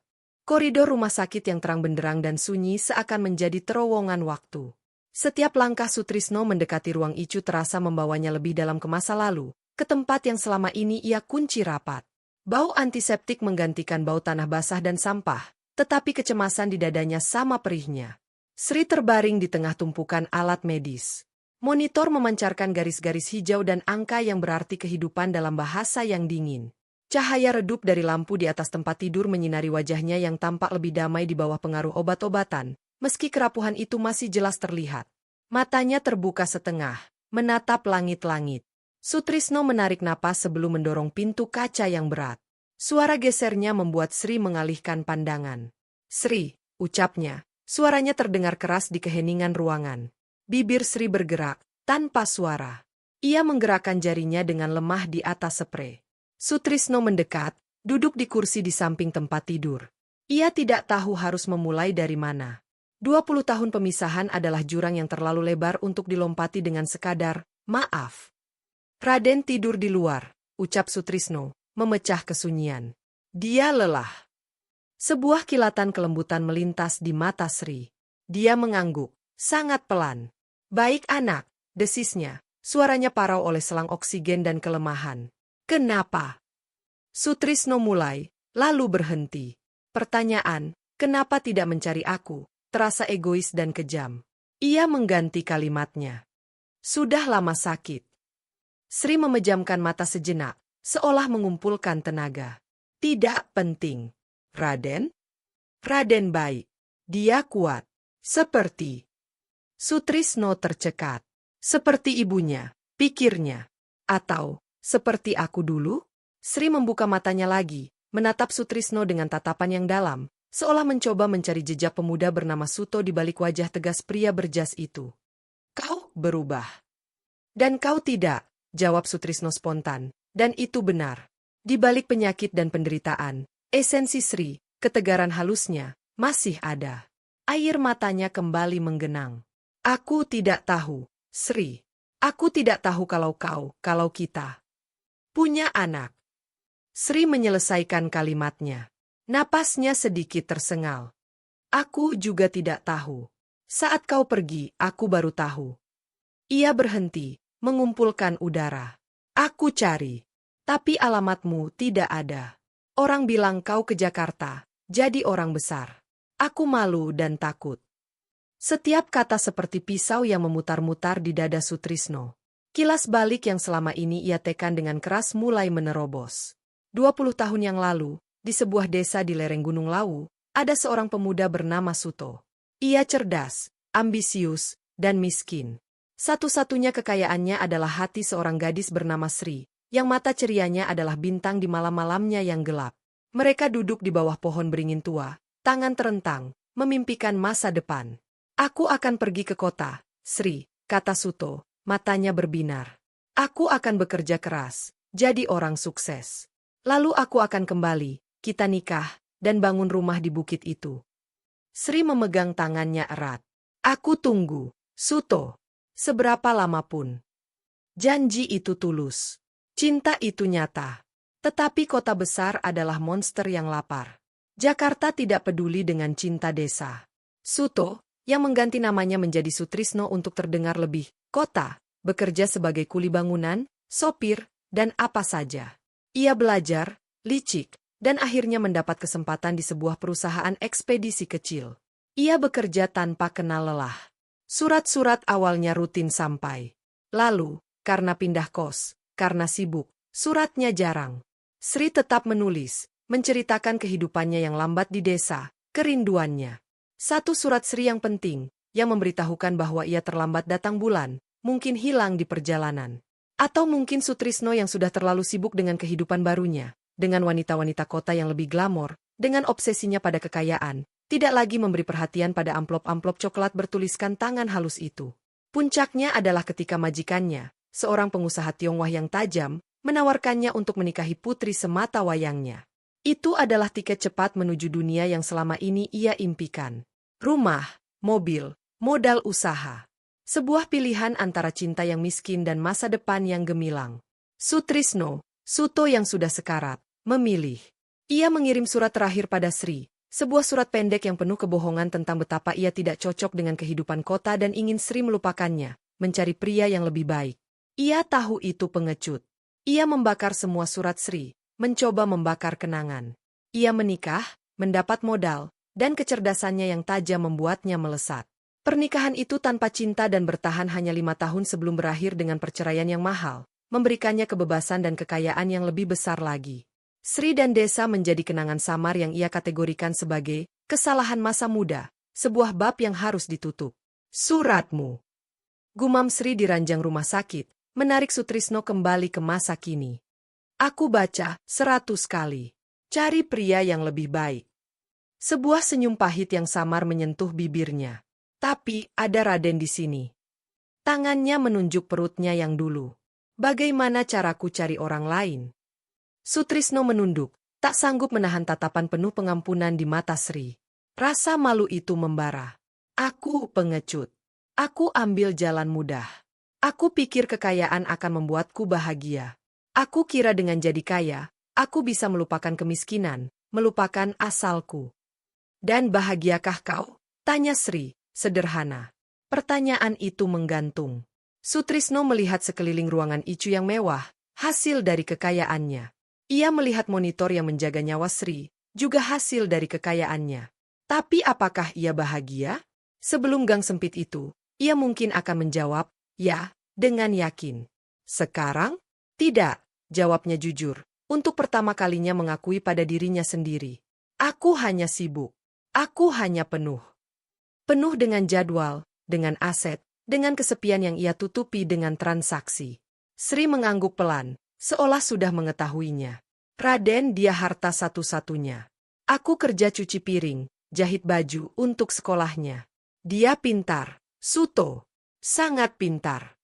Koridor rumah sakit yang terang benderang dan sunyi seakan menjadi terowongan waktu. Setiap langkah Sutrisno mendekati ruang ICU terasa membawanya lebih dalam ke masa lalu, ke tempat yang selama ini ia kunci rapat. Bau antiseptik menggantikan bau tanah basah dan sampah, tetapi kecemasan di dadanya sama perihnya. Sri terbaring di tengah tumpukan alat medis. Monitor memancarkan garis-garis hijau dan angka yang berarti kehidupan dalam bahasa yang dingin. Cahaya redup dari lampu di atas tempat tidur menyinari wajahnya yang tampak lebih damai di bawah pengaruh obat-obatan, meski kerapuhan itu masih jelas terlihat. Matanya terbuka setengah, menatap langit-langit. Sutrisno menarik napas sebelum mendorong pintu kaca yang berat. Suara gesernya membuat Sri mengalihkan pandangan. Sri, ucapnya, suaranya terdengar keras di keheningan ruangan. Bibir Sri bergerak, tanpa suara. Ia menggerakkan jarinya dengan lemah di atas sprei. Sutrisno mendekat, duduk di kursi di samping tempat tidur. Ia tidak tahu harus memulai dari mana. 20 tahun pemisahan adalah jurang yang terlalu lebar untuk dilompati dengan sekadar, maaf. Raden tidur di luar, ucap Sutrisno, memecah kesunyian. Dia lelah. Sebuah kilatan kelembutan melintas di mata Sri. Dia mengangguk, sangat pelan. Baik anak, desisnya, suaranya parau oleh selang oksigen dan kelemahan. Kenapa? Sutrisno mulai, lalu berhenti. Pertanyaan, kenapa tidak mencari aku, terasa egois dan kejam. Ia mengganti kalimatnya. Sudah lama sakit. Sri memejamkan mata sejenak, seolah mengumpulkan tenaga. Tidak penting. Raden? Raden baik. Dia kuat. Seperti. Sutrisno tercekat. Seperti ibunya, pikirnya. Atau seperti aku dulu? Sri membuka matanya lagi, menatap Sutrisno dengan tatapan yang dalam, seolah mencoba mencari jejak pemuda bernama Suto di balik wajah tegas pria berjas itu. Kau berubah. Dan kau tidak, jawab Sutrisno spontan, dan itu benar. Di balik penyakit dan penderitaan, esensi Sri, ketegaran halusnya masih ada. Air matanya kembali menggenang. Aku tidak tahu, Sri. Aku tidak tahu kalau kita punya anak. Sri menyelesaikan kalimatnya. Napasnya sedikit tersengal. Aku juga tidak tahu. Saat kau pergi, aku baru tahu. Ia berhenti, mengumpulkan udara. Aku cari. Tapi alamatmu tidak ada. Orang bilang kau ke Jakarta, jadi orang besar. Aku malu dan takut. Setiap kata seperti pisau yang memutar-mutar di dada Sutrisno. Kilas balik yang selama ini ia tekan dengan keras mulai menerobos. 20 tahun yang lalu, di sebuah desa di lereng Gunung Lawu, ada seorang pemuda bernama Suto. Ia cerdas, ambisius, dan miskin. Satu-satunya kekayaannya adalah hati seorang gadis bernama Sri, yang mata cerianya adalah bintang di malam-malamnya yang gelap. Mereka duduk di bawah pohon beringin tua, tangan terentang, memimpikan masa depan. Aku akan pergi ke kota, Sri, kata Suto, matanya berbinar. Aku akan bekerja keras, jadi orang sukses. Lalu aku akan kembali, kita nikah, dan bangun rumah di bukit itu. Sri memegang tangannya erat. Aku tunggu, Suto. Seberapa lama pun. Janji itu tulus. Cinta itu nyata. Tetapi kota besar adalah monster yang lapar. Jakarta tidak peduli dengan cinta desa. Suto, yang mengganti namanya menjadi Sutrisno untuk terdengar lebih kota, bekerja sebagai kuli bangunan, sopir, dan apa saja. Ia belajar, licik, dan akhirnya mendapat kesempatan di sebuah perusahaan ekspedisi kecil. Ia bekerja tanpa kenal lelah. Surat-surat awalnya rutin sampai. Lalu, karena pindah kos, karena sibuk, suratnya jarang. Sri tetap menulis, menceritakan kehidupannya yang lambat di desa, kerinduannya. Satu surat Sri yang penting, yang memberitahukan bahwa ia terlambat datang bulan, mungkin hilang di perjalanan. Atau mungkin Sutrisno yang sudah terlalu sibuk dengan kehidupan barunya, dengan wanita-wanita kota yang lebih glamor, dengan obsesinya pada kekayaan, tidak lagi memberi perhatian pada amplop-amplop coklat bertuliskan tangan halus itu. Puncaknya adalah ketika majikannya, seorang pengusaha Tionghoa yang tajam, menawarkannya untuk menikahi putri semata wayangnya. Itu adalah tiket cepat menuju dunia yang selama ini ia impikan. Rumah, mobil, modal usaha. Sebuah pilihan antara cinta yang miskin dan masa depan yang gemilang. Sutrisno, Suto yang sudah sekarat, memilih. Ia mengirim surat terakhir pada Sri, sebuah surat pendek yang penuh kebohongan tentang betapa ia tidak cocok dengan kehidupan kota dan ingin Sri melupakannya, mencari pria yang lebih baik. Ia tahu itu pengecut. Ia membakar semua surat Sri, mencoba membakar kenangan. Ia menikah, mendapat modal, dan kecerdasannya yang tajam membuatnya melesat. Pernikahan itu tanpa cinta dan bertahan hanya 5 tahun sebelum berakhir dengan perceraian yang mahal, memberikannya kebebasan dan kekayaan yang lebih besar lagi. Sri dan desa menjadi kenangan samar yang ia kategorikan sebagai kesalahan masa muda, sebuah bab yang harus ditutup. Suratmu. Gumam Sri di ranjang rumah sakit, menarik Sutrisno kembali ke masa kini. Aku baca 100 kali. Cari pria yang lebih baik. Sebuah senyum pahit yang samar menyentuh bibirnya. Tapi, ada Raden di sini. Tangannya menunjuk perutnya yang dulu. Bagaimana caraku cari orang lain? Sutrisno menunduk, tak sanggup menahan tatapan penuh pengampunan di mata Sri. Rasa malu itu membara. Aku pengecut. Aku ambil jalan mudah. Aku pikir kekayaan akan membuatku bahagia. Aku kira dengan jadi kaya, aku bisa melupakan kemiskinan, melupakan asalku. Dan bahagiakah kau? Tanya Sri. Sederhana. Pertanyaan itu menggantung. Sutrisno melihat sekeliling ruangan Icu yang mewah, hasil dari kekayaannya. Ia melihat monitor yang menjaga nyawa Sri, juga hasil dari kekayaannya. Tapi apakah ia bahagia? Sebelum gang sempit itu, ia mungkin akan menjawab, ya, dengan yakin. Sekarang? Tidak, jawabnya jujur, untuk pertama kalinya mengakui pada dirinya sendiri. Aku hanya sibuk. Aku hanya penuh. Penuh dengan jadwal, dengan aset, dengan kesepian yang ia tutupi dengan transaksi. Sri mengangguk pelan, seolah sudah mengetahuinya. Raden, dia harta satu-satunya. Aku kerja cuci piring, jahit baju untuk sekolahnya. Dia pintar, Suto. Sangat pintar.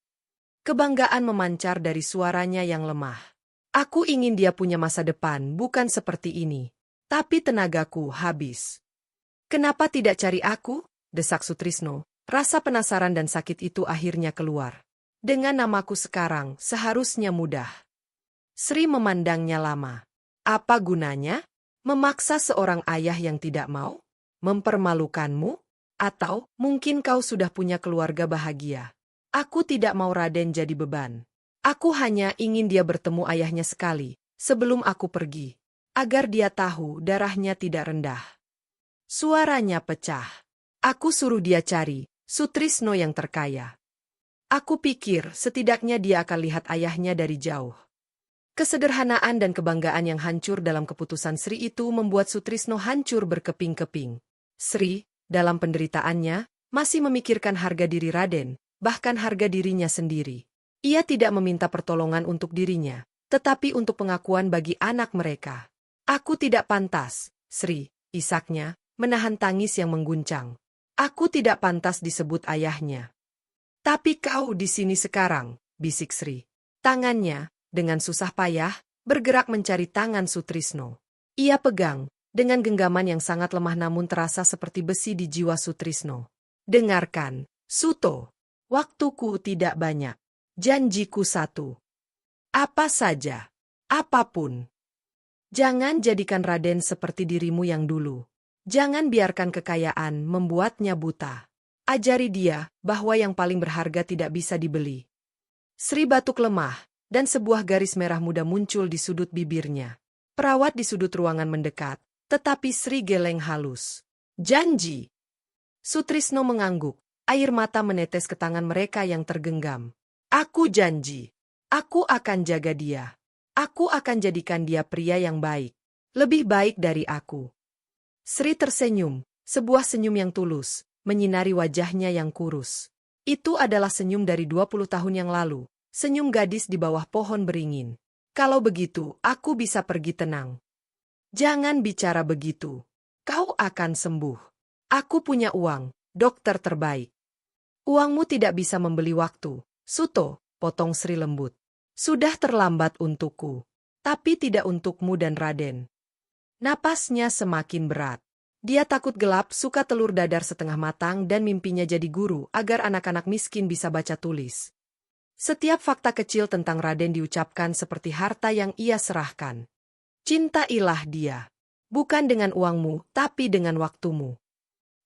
Kebanggaan memancar dari suaranya yang lemah. Aku ingin dia punya masa depan, bukan seperti ini. Tapi tenagaku habis. Kenapa tidak cari aku? Desak Sutrisno. Rasa penasaran dan sakit itu akhirnya keluar. Dengan namaku sekarang, seharusnya mudah. Sri memandangnya lama. Apa gunanya? Memaksa seorang ayah yang tidak mau? Mempermalukanmu? Atau mungkin kau sudah punya keluarga bahagia? Aku tidak mau Raden jadi beban. Aku hanya ingin dia bertemu ayahnya sekali, sebelum aku pergi. Agar dia tahu darahnya tidak rendah. Suaranya pecah. Aku suruh dia cari Sutrisno yang terkaya. Aku pikir setidaknya dia akan lihat ayahnya dari jauh. Kesederhanaan dan kebanggaan yang hancur dalam keputusan Sri itu membuat Sutrisno hancur berkeping-keping. Sri, dalam penderitaannya, masih memikirkan harga diri Raden, bahkan harga dirinya sendiri. Ia tidak meminta pertolongan untuk dirinya, tetapi untuk pengakuan bagi anak mereka. Aku tidak pantas, Sri, isaknya, menahan tangis yang mengguncang. Aku tidak pantas disebut ayahnya. Tapi kau di sini sekarang, bisik Sri. Tangannya, dengan susah payah, bergerak mencari tangan Sutrisno. Ia pegang, dengan genggaman yang sangat lemah namun terasa seperti besi di jiwa Sutrisno. Dengarkan, Suto. Waktuku tidak banyak. Janjiku satu. Apa saja. Apapun. Jangan jadikan Raden seperti dirimu yang dulu. Jangan biarkan kekayaan membuatnya buta. Ajari dia bahwa yang paling berharga tidak bisa dibeli. Sri batuk lemah, dan sebuah garis merah muda muncul di sudut bibirnya. Perawat di sudut ruangan mendekat, tetapi Sri geleng halus. Janji. Sutrisno mengangguk, air mata menetes ke tangan mereka yang tergenggam. Aku janji. Aku akan jaga dia. Aku akan jadikan dia pria yang baik. Lebih baik dari aku. Sri tersenyum, sebuah senyum yang tulus, menyinari wajahnya yang kurus. Itu adalah senyum dari 20 tahun yang lalu, senyum gadis di bawah pohon beringin. Kalau begitu, aku bisa pergi tenang. Jangan bicara begitu. Kau akan sembuh. Aku punya uang, dokter terbaik. Uangmu tidak bisa membeli waktu, Suto, potong Sri lembut. Sudah terlambat untukku, tapi tidak untukmu dan Raden. Napasnya semakin berat. Dia takut gelap, suka telur dadar setengah matang dan mimpinya jadi guru agar anak-anak miskin bisa baca tulis. Setiap fakta kecil tentang Raden diucapkan seperti harta yang ia serahkan. Cintailah dia. Bukan dengan uangmu, tapi dengan waktumu.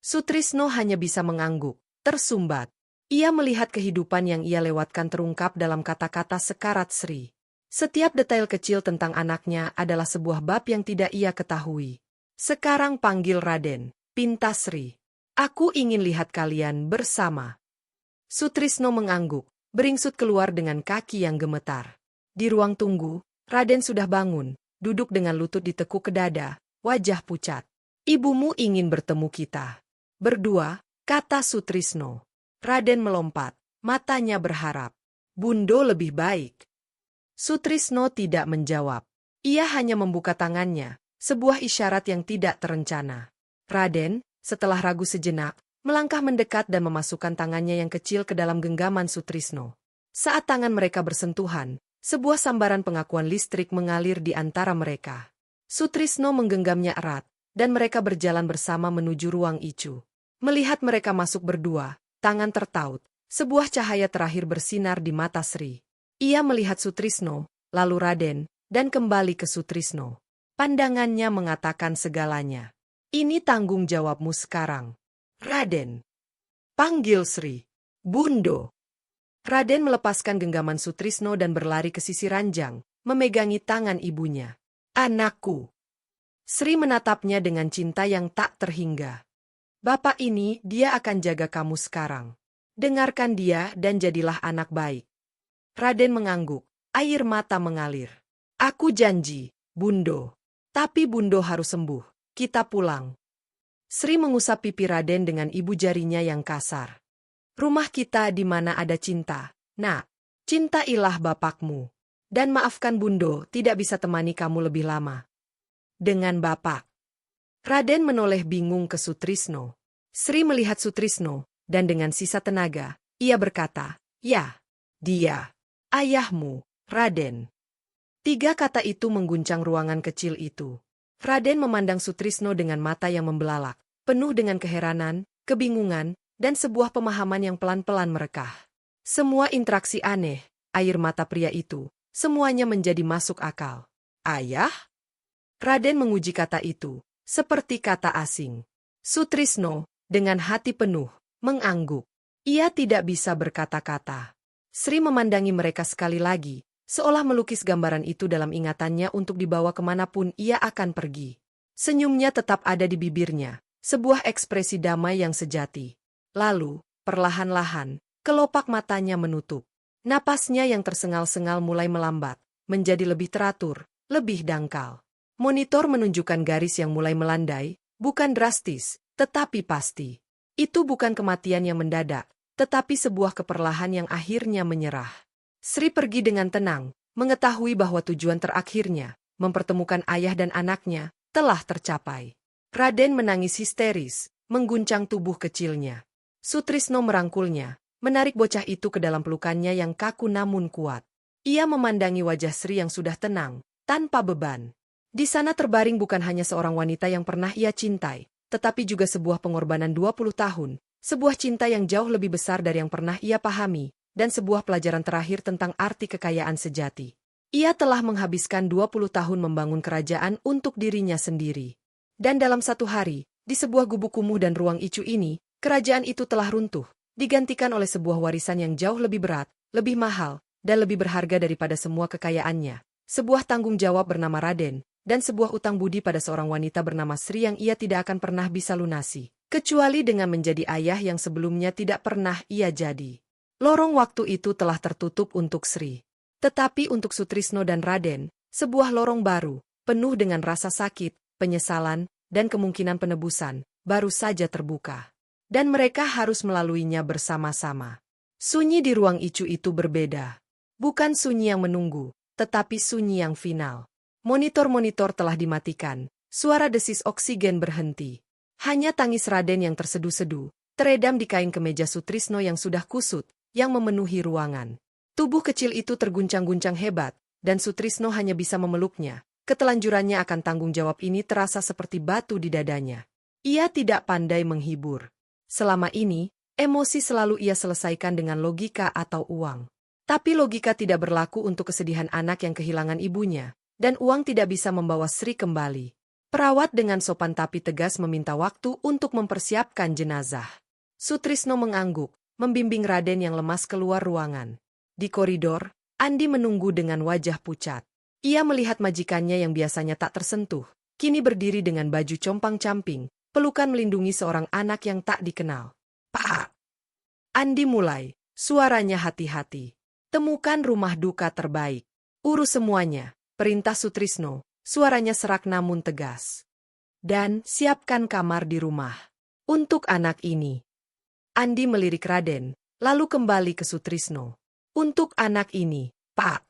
Sutrisno hanya bisa mengangguk, tersumbat. Ia melihat kehidupan yang ia lewatkan terungkap dalam kata-kata sekarat Sri. Setiap detail kecil tentang anaknya adalah sebuah bab yang tidak ia ketahui. Sekarang panggil Raden, pinta Sri. Aku ingin lihat kalian bersama. Sutrisno mengangguk, beringsut keluar dengan kaki yang gemetar. Di ruang tunggu, Raden sudah bangun, duduk dengan lutut ditekuk ke dada, wajah pucat. Ibumu ingin bertemu kita. Berdua, kata Sutrisno. Raden melompat, matanya berharap. Bundo lebih baik. Sutrisno tidak menjawab. Ia hanya membuka tangannya, sebuah isyarat yang tidak terencana. Raden, setelah ragu sejenak, melangkah mendekat dan memasukkan tangannya yang kecil ke dalam genggaman Sutrisno. Saat tangan mereka bersentuhan, sebuah sambaran pengakuan listrik mengalir di antara mereka. Sutrisno menggenggamnya erat, dan mereka berjalan bersama menuju ruang Icu. Melihat mereka masuk berdua, tangan tertaut, sebuah cahaya terakhir bersinar di mata Sri. Ia melihat Sutrisno, lalu Raden, dan kembali ke Sutrisno. Pandangannya mengatakan segalanya. Ini tanggung jawabmu sekarang. Raden. Panggil Sri. Bundo. Raden melepaskan genggaman Sutrisno dan berlari ke sisi ranjang, memegangi tangan ibunya. Anakku. Sri menatapnya dengan cinta yang tak terhingga. Bapak ini, dia akan jaga kamu sekarang. Dengarkan dia dan jadilah anak baik. Raden mengangguk, air mata mengalir. Aku janji, Bundo. Tapi Bundo harus sembuh, kita pulang. Sri mengusap pipi Raden dengan ibu jarinya yang kasar. Rumah kita di mana ada cinta, nak. Cintailah bapakmu. Dan maafkan Bundo tidak bisa temani kamu lebih lama. Dengan bapak. Raden menoleh bingung ke Sutrisno. Sri melihat Sutrisno, dan dengan sisa tenaga, ia berkata, ya, dia. Ayahmu, Raden. 3 kata itu mengguncang ruangan kecil itu. Raden memandang Sutrisno dengan mata yang membelalak, penuh dengan keheranan, kebingungan, dan sebuah pemahaman yang pelan-pelan merekah. Semua interaksi aneh, air mata pria itu, semuanya menjadi masuk akal. Ayah? Raden menguji kata itu, seperti kata asing. Sutrisno, dengan hati penuh, mengangguk. Ia tidak bisa berkata-kata. Sri memandangi mereka sekali lagi, seolah melukis gambaran itu dalam ingatannya untuk dibawa kemanapun ia akan pergi. Senyumnya tetap ada di bibirnya, sebuah ekspresi damai yang sejati. Lalu, perlahan-lahan, kelopak matanya menutup. Napasnya yang tersengal-sengal mulai melambat, menjadi lebih teratur, lebih dangkal. Monitor menunjukkan garis yang mulai melandai, bukan drastis, tetapi pasti. Itu bukan kematian yang mendadak, tetapi sebuah keperlahan yang akhirnya menyerah. Sri pergi dengan tenang, mengetahui bahwa tujuan terakhirnya, mempertemukan ayah dan anaknya, telah tercapai. Raden menangis histeris, mengguncang tubuh kecilnya. Sutrisno merangkulnya, menarik bocah itu ke dalam pelukannya yang kaku namun kuat. Ia memandangi wajah Sri yang sudah tenang, tanpa beban. Di sana terbaring bukan hanya seorang wanita yang pernah ia cintai, tetapi juga sebuah pengorbanan 20 tahun, sebuah cinta yang jauh lebih besar dari yang pernah ia pahami, dan sebuah pelajaran terakhir tentang arti kekayaan sejati. Ia telah menghabiskan 20 tahun membangun kerajaan untuk dirinya sendiri. Dan dalam satu hari, di sebuah gubuk kumuh dan ruang icu ini, kerajaan itu telah runtuh, digantikan oleh sebuah warisan yang jauh lebih berat, lebih mahal, dan lebih berharga daripada semua kekayaannya. Sebuah tanggung jawab bernama Raden, dan sebuah utang budi pada seorang wanita bernama Sri yang ia tidak akan pernah bisa lunasi, kecuali dengan menjadi ayah yang sebelumnya tidak pernah ia jadi. Lorong waktu itu telah tertutup untuk Sri. Tetapi untuk Sutrisno dan Raden, sebuah lorong baru, penuh dengan rasa sakit, penyesalan, dan kemungkinan penebusan, baru saja terbuka. Dan mereka harus melaluinya bersama-sama. Sunyi di ruang icu itu berbeda. Bukan sunyi yang menunggu, tetapi sunyi yang final. Monitor-monitor telah dimatikan, suara desis oksigen berhenti. Hanya tangis Raden yang terseduh-seduh, teredam di kain kemeja Sutrisno yang sudah kusut, yang memenuhi ruangan. Tubuh kecil itu terguncang-guncang hebat, dan Sutrisno hanya bisa memeluknya. Ketelanjurannya akan tanggung jawab ini terasa seperti batu di dadanya. Ia tidak pandai menghibur. Selama ini, emosi selalu ia selesaikan dengan logika atau uang. Tapi logika tidak berlaku untuk kesedihan anak yang kehilangan ibunya. Dan uang tidak bisa membawa Sri kembali. Perawat dengan sopan tapi tegas meminta waktu untuk mempersiapkan jenazah. Sutrisno mengangguk, membimbing Raden yang lemas keluar ruangan. Di koridor, Andi menunggu dengan wajah pucat. Ia melihat majikannya yang biasanya tak tersentuh, kini berdiri dengan baju compang-camping, pelukan melindungi seorang anak yang tak dikenal. Pak! Andi mulai, suaranya hati-hati. Temukan rumah duka terbaik. Urus semuanya. Perintah Sutrisno, suaranya serak namun tegas. Dan siapkan kamar di rumah. Untuk anak ini. Andi melirik Raden, lalu kembali ke Sutrisno. Untuk anak ini, Pak.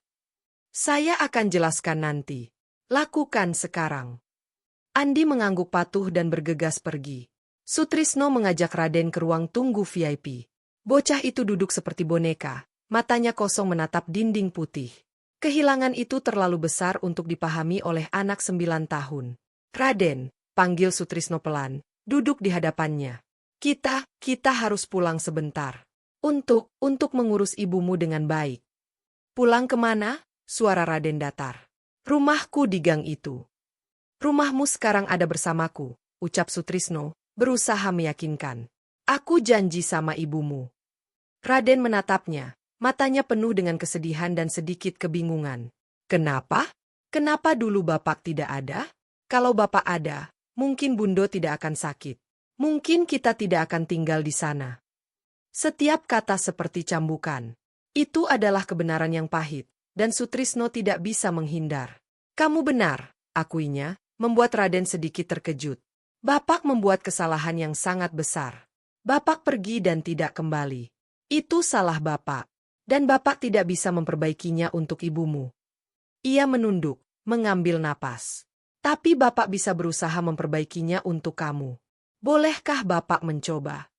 Saya akan jelaskan nanti. Lakukan sekarang. Andi mengangguk patuh dan bergegas pergi. Sutrisno mengajak Raden ke ruang tunggu VIP. Bocah itu duduk seperti boneka, matanya kosong menatap dinding putih. Kehilangan itu terlalu besar untuk dipahami oleh anak 9 tahun. Raden, panggil Sutrisno pelan, duduk di hadapannya. Kita harus pulang sebentar. Untuk mengurus ibumu dengan baik. Pulang kemana? Suara Raden datar. Rumahku di gang itu. Rumahmu sekarang ada bersamaku, ucap Sutrisno, berusaha meyakinkan. Aku janji sama ibumu. Raden menatapnya. Matanya penuh dengan kesedihan dan sedikit kebingungan. Kenapa? Kenapa dulu Bapak tidak ada? Kalau Bapak ada, mungkin Bundo tidak akan sakit. Mungkin kita tidak akan tinggal di sana. Setiap kata seperti cambukan. Itu adalah kebenaran yang pahit, dan Sutrisno tidak bisa menghindar. Kamu benar, akuinya, membuat Raden sedikit terkejut. Bapak membuat kesalahan yang sangat besar. Bapak pergi dan tidak kembali. Itu salah Bapak. Dan Bapak tidak bisa memperbaikinya untuk ibumu. Ia menunduk, mengambil napas. Tapi Bapak bisa berusaha memperbaikinya untuk kamu. Bolehkah Bapak mencoba?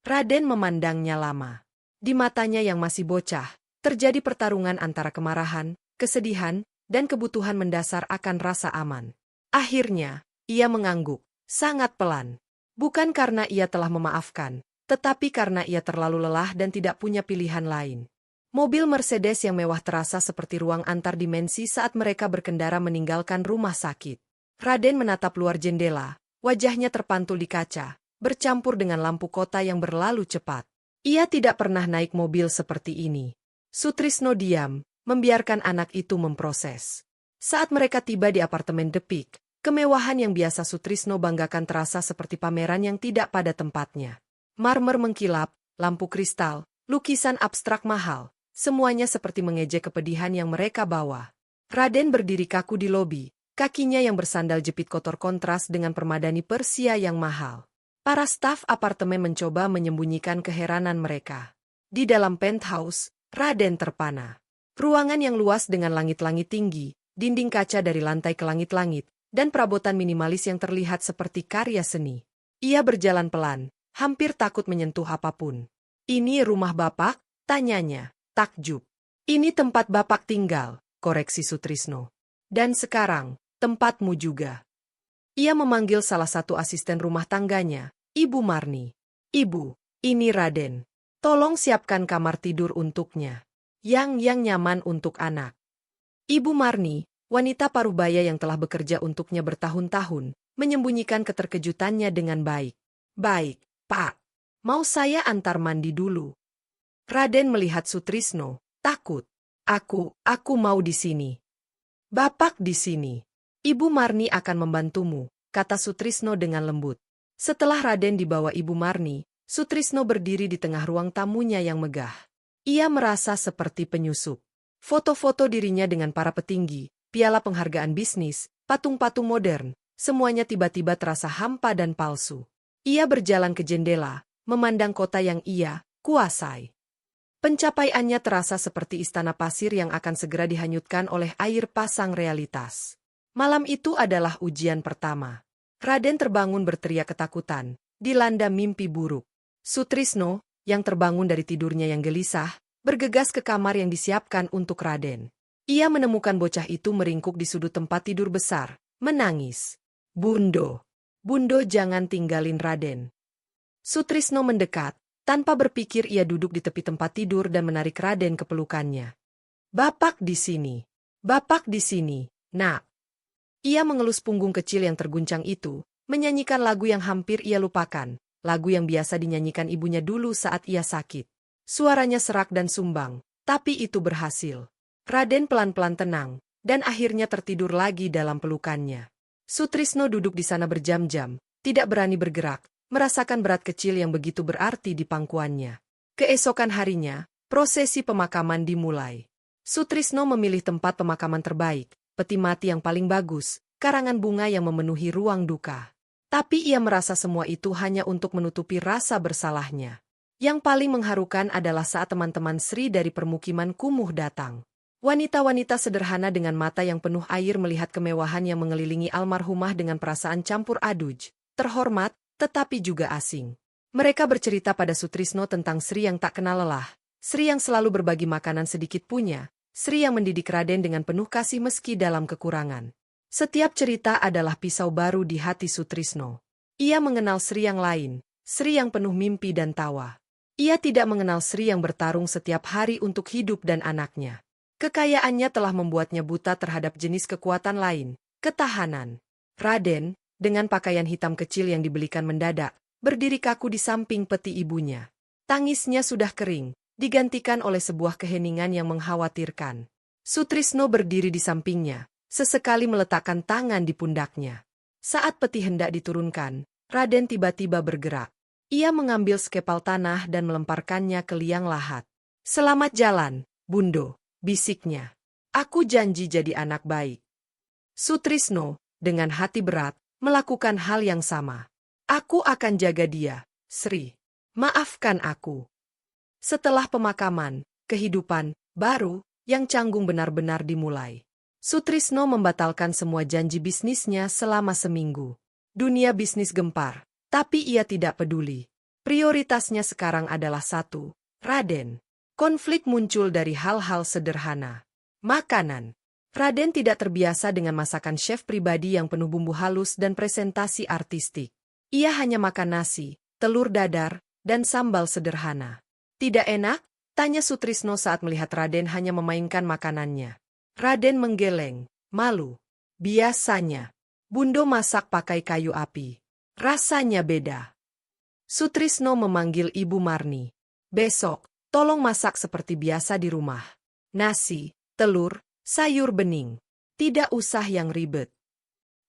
Raden memandangnya lama. Di matanya yang masih bocah, terjadi pertarungan antara kemarahan, kesedihan, dan kebutuhan mendasar akan rasa aman. Akhirnya, ia mengangguk, sangat pelan. Bukan karena ia telah memaafkan, tetapi karena ia terlalu lelah dan tidak punya pilihan lain. Mobil Mercedes yang mewah terasa seperti ruang antar dimensi saat mereka berkendara meninggalkan rumah sakit. Raden menatap luar jendela, wajahnya terpantul di kaca, bercampur dengan lampu kota yang berlalu cepat. Ia tidak pernah naik mobil seperti ini. Sutrisno diam, membiarkan anak itu memproses. Saat mereka tiba di apartemen The Peak, kemewahan yang biasa Sutrisno banggakan terasa seperti pameran yang tidak pada tempatnya. Marmer mengkilap, lampu kristal, lukisan abstrak mahal, semuanya seperti mengejek kepedihan yang mereka bawa. Raden berdiri kaku di lobi, kakinya yang bersandal jepit kotor kontras dengan permadani Persia yang mahal. Para staf apartemen mencoba menyembunyikan keheranan mereka. Di dalam penthouse, Raden terpana. Ruangan yang luas dengan langit-langit tinggi, dinding kaca dari lantai ke langit-langit, dan perabotan minimalis yang terlihat seperti karya seni. Ia berjalan pelan, hampir takut menyentuh apapun. "Ini rumah Bapak?" tanyanya, takjub. "Ini tempat Bapak tinggal," koreksi Sutrisno. "Dan sekarang, tempatmu juga." Ia memanggil salah satu asisten rumah tangganya, Ibu Marni. "Ibu, ini Raden. Tolong siapkan kamar tidur untuknya. Yang nyaman untuk anak." Ibu Marni, wanita parubaya yang telah bekerja untuknya bertahun-tahun, menyembunyikan keterkejutannya dengan baik. "Baik, Pak. Mau saya antar mandi dulu?" Raden melihat Sutrisno, takut. Aku mau di sini." "Bapak di sini. Ibu Marni akan membantumu," kata Sutrisno dengan lembut. Setelah Raden dibawa Ibu Marni, Sutrisno berdiri di tengah ruang tamunya yang megah. Ia merasa seperti penyusup. Foto-foto dirinya dengan para petinggi, piala penghargaan bisnis, patung-patung modern, semuanya tiba-tiba terasa hampa dan palsu. Ia berjalan ke jendela, memandang kota yang ia kuasai. Pencapaiannya terasa seperti istana pasir yang akan segera dihanyutkan oleh air pasang realitas. Malam itu adalah ujian pertama. Raden terbangun berteriak ketakutan, dilanda mimpi buruk. Sutrisno, yang terbangun dari tidurnya yang gelisah, bergegas ke kamar yang disiapkan untuk Raden. Ia menemukan bocah itu meringkuk di sudut tempat tidur besar, menangis. Bundo, jangan tinggalin Raden." Sutrisno mendekat, tanpa berpikir ia duduk di tepi tempat tidur dan menarik Raden ke pelukannya. Bapak di sini, Nak." Ia mengelus punggung kecil yang terguncang itu, menyanyikan lagu yang hampir ia lupakan, lagu yang biasa dinyanyikan ibunya dulu saat ia sakit. Suaranya serak dan sumbang, tapi itu berhasil. Raden pelan-pelan tenang, dan akhirnya tertidur lagi dalam pelukannya. Sutrisno duduk di sana berjam-jam, tidak berani bergerak, merasakan berat kecil yang begitu berarti di pangkuannya. Keesokan harinya, prosesi pemakaman dimulai. Sutrisno memilih tempat pemakaman terbaik, peti mati yang paling bagus, karangan bunga yang memenuhi ruang duka. Tapi ia merasa semua itu hanya untuk menutupi rasa bersalahnya. Yang paling mengharukan adalah saat teman-teman Sri dari permukiman kumuh datang. Wanita-wanita sederhana dengan mata yang penuh air melihat kemewahan yang mengelilingi almarhumah dengan perasaan campur aduj, terhormat, tetapi juga asing. Mereka bercerita pada Sutrisno tentang Sri yang tak kenal lelah, Sri yang selalu berbagi makanan sedikit punya, Sri yang mendidik Raden dengan penuh kasih meski dalam kekurangan. Setiap cerita adalah pisau baru di hati Sutrisno. Ia mengenal Sri yang lain, Sri yang penuh mimpi dan tawa. Ia tidak mengenal Sri yang bertarung setiap hari untuk hidup dan anaknya. Kekayaannya telah membuatnya buta terhadap jenis kekuatan lain, ketahanan. Raden, dengan pakaian hitam kecil yang dibelikan mendadak, berdiri kaku di samping peti ibunya. Tangisnya sudah kering, digantikan oleh sebuah keheningan yang mengkhawatirkan. Sutrisno berdiri di sampingnya, sesekali meletakkan tangan di pundaknya. Saat peti hendak diturunkan, Raden tiba-tiba bergerak. Ia mengambil skepal tanah dan melemparkannya ke liang lahat. "Selamat jalan, Bundo," bisiknya. "Aku janji jadi anak baik." Sutrisno, dengan hati berat, melakukan hal yang sama. "Aku akan jaga dia, Sri. Maafkan aku." Setelah pemakaman, kehidupan baru yang canggung benar-benar dimulai. Sutrisno membatalkan semua janji bisnisnya selama seminggu. Dunia bisnis gempar, tapi ia tidak peduli. Prioritasnya sekarang adalah satu, Raden. Konflik muncul dari hal-hal sederhana. Makanan. Raden tidak terbiasa dengan masakan chef pribadi yang penuh bumbu halus dan presentasi artistik. Ia hanya makan nasi, telur dadar, dan sambal sederhana. Tidak enak? Tanya Sutrisno saat melihat Raden hanya memainkan makanannya. Raden menggeleng, malu. Biasanya, Bundo masak pakai kayu api. Rasanya beda. Sutrisno memanggil Ibu Marni. Besok, tolong masak seperti biasa di rumah. Nasi, telur, sayur bening. Tidak usah yang ribet.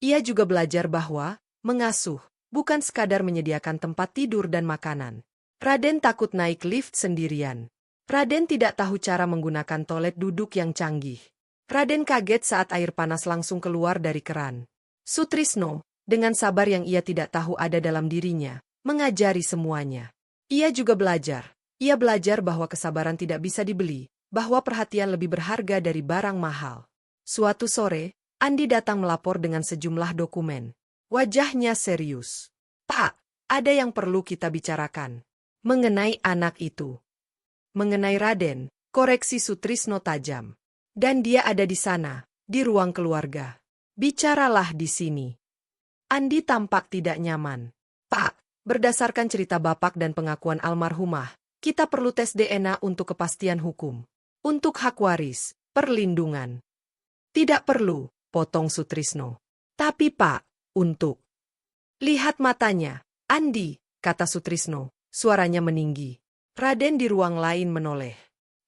Ia juga belajar bahwa mengasuh bukan sekadar menyediakan tempat tidur dan makanan. Raden takut naik lift sendirian. Raden tidak tahu cara menggunakan toilet duduk yang canggih. Raden kaget saat air panas langsung keluar dari keran. Sutrisno, dengan sabar yang ia tidak tahu ada dalam dirinya, mengajari semuanya. Ia juga belajar. Ia belajar bahwa kesabaran tidak bisa dibeli, bahwa perhatian lebih berharga dari barang mahal. Suatu sore, Andi datang melapor dengan sejumlah dokumen. Wajahnya serius. Pak, ada yang perlu kita bicarakan. Mengenai anak itu. Mengenai Raden, koreksi Sutrisno tajam. Dan dia ada di sana, di ruang keluarga. Bicaralah di sini. Andi tampak tidak nyaman. Pak, berdasarkan cerita Bapak dan pengakuan almarhumah, kita perlu tes DNA untuk kepastian hukum. Untuk hak waris, perlindungan. Tidak perlu, potong Sutrisno. Tapi Pak, untuk. Lihat matanya, Andi, kata Sutrisno, suaranya meninggi. Raden di ruang lain menoleh.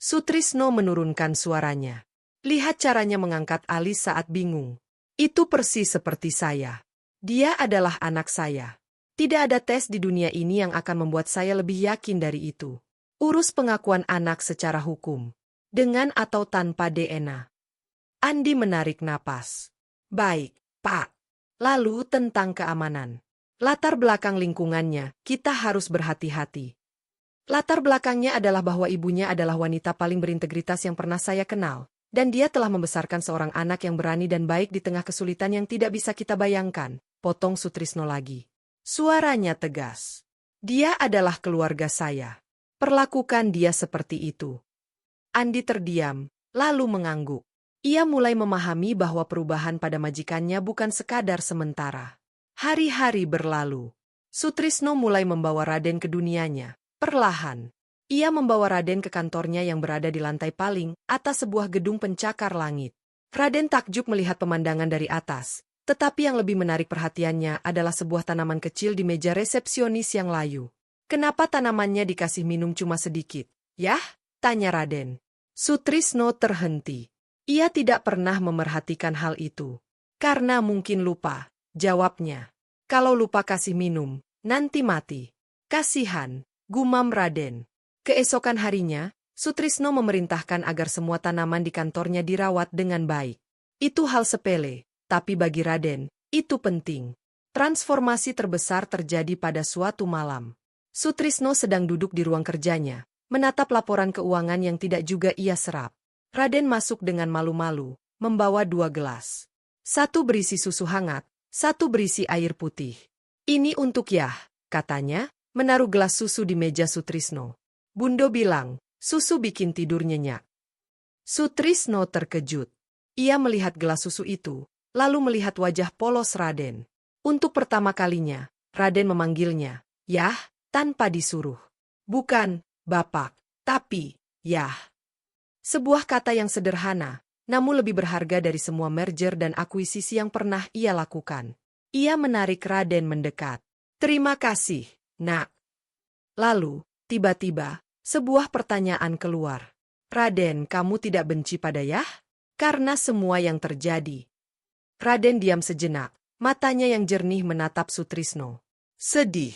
Sutrisno menurunkan suaranya. Lihat caranya mengangkat alis saat bingung. Itu persis seperti saya. Dia adalah anak saya. Tidak ada tes di dunia ini yang akan membuat saya lebih yakin dari itu. Urus pengakuan anak secara hukum. Dengan atau tanpa DNA. Andi menarik napas. Baik, Pak. Lalu tentang keamanan. Latar belakang lingkungannya, kita harus berhati-hati. Latar belakangnya adalah bahwa ibunya adalah wanita paling berintegritas yang pernah saya kenal, dan dia telah membesarkan seorang anak yang berani dan baik di tengah kesulitan yang tidak bisa kita bayangkan, potong Sutrisno lagi. Suaranya tegas. Dia adalah keluarga saya. Perlakukan dia seperti itu. Andi terdiam, lalu mengangguk. Ia mulai memahami bahwa perubahan pada majikannya bukan sekadar sementara. Hari-hari berlalu. Sutrisno mulai membawa Raden ke dunianya. Perlahan, ia membawa Raden ke kantornya yang berada di lantai paling atas sebuah gedung pencakar langit. Raden takjub melihat pemandangan dari atas, tetapi yang lebih menarik perhatiannya adalah sebuah tanaman kecil di meja resepsionis yang layu. Kenapa tanamannya dikasih minum cuma sedikit? Yah? Tanya Raden. Sutrisno terhenti. Ia tidak pernah memerhatikan hal itu. Karena mungkin lupa, jawabnya. Kalau lupa kasih minum, nanti mati. Kasihan. Gumam Raden. Keesokan harinya, Sutrisno memerintahkan agar semua tanaman di kantornya dirawat dengan baik. Itu hal sepele, tapi bagi Raden, itu penting. Transformasi terbesar terjadi pada suatu malam. Sutrisno sedang duduk di ruang kerjanya, menatap laporan keuangan yang tidak juga ia serap. Raden masuk dengan malu-malu, membawa 2 gelas. Satu berisi susu hangat, satu berisi air putih. Ini untuk Yah, katanya, menaruh gelas susu di meja Sutrisno. Bundo bilang, susu bikin tidur nyenyak. Sutrisno terkejut. Ia melihat gelas susu itu, lalu melihat wajah polos Raden. Untuk pertama kalinya, Raden memanggilnya, Yah, tanpa disuruh. Bukan, Bapak, tapi, Yah. Sebuah kata yang sederhana, namun lebih berharga dari semua merger dan akuisisi yang pernah ia lakukan. Ia menarik Raden mendekat. Terima kasih. Nak. Lalu, tiba-tiba, sebuah pertanyaan keluar. Raden, kamu tidak benci pada Yah? Karena semua yang terjadi. Raden diam sejenak, matanya yang jernih menatap Sutrisno. Sedih.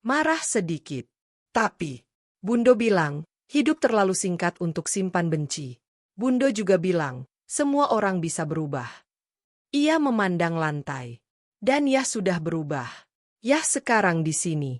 Marah sedikit. Tapi, Bundo bilang, hidup terlalu singkat untuk simpan benci. Bundo juga bilang, semua orang bisa berubah. Ia memandang lantai. Dan Yah sudah berubah. Yah sekarang di sini.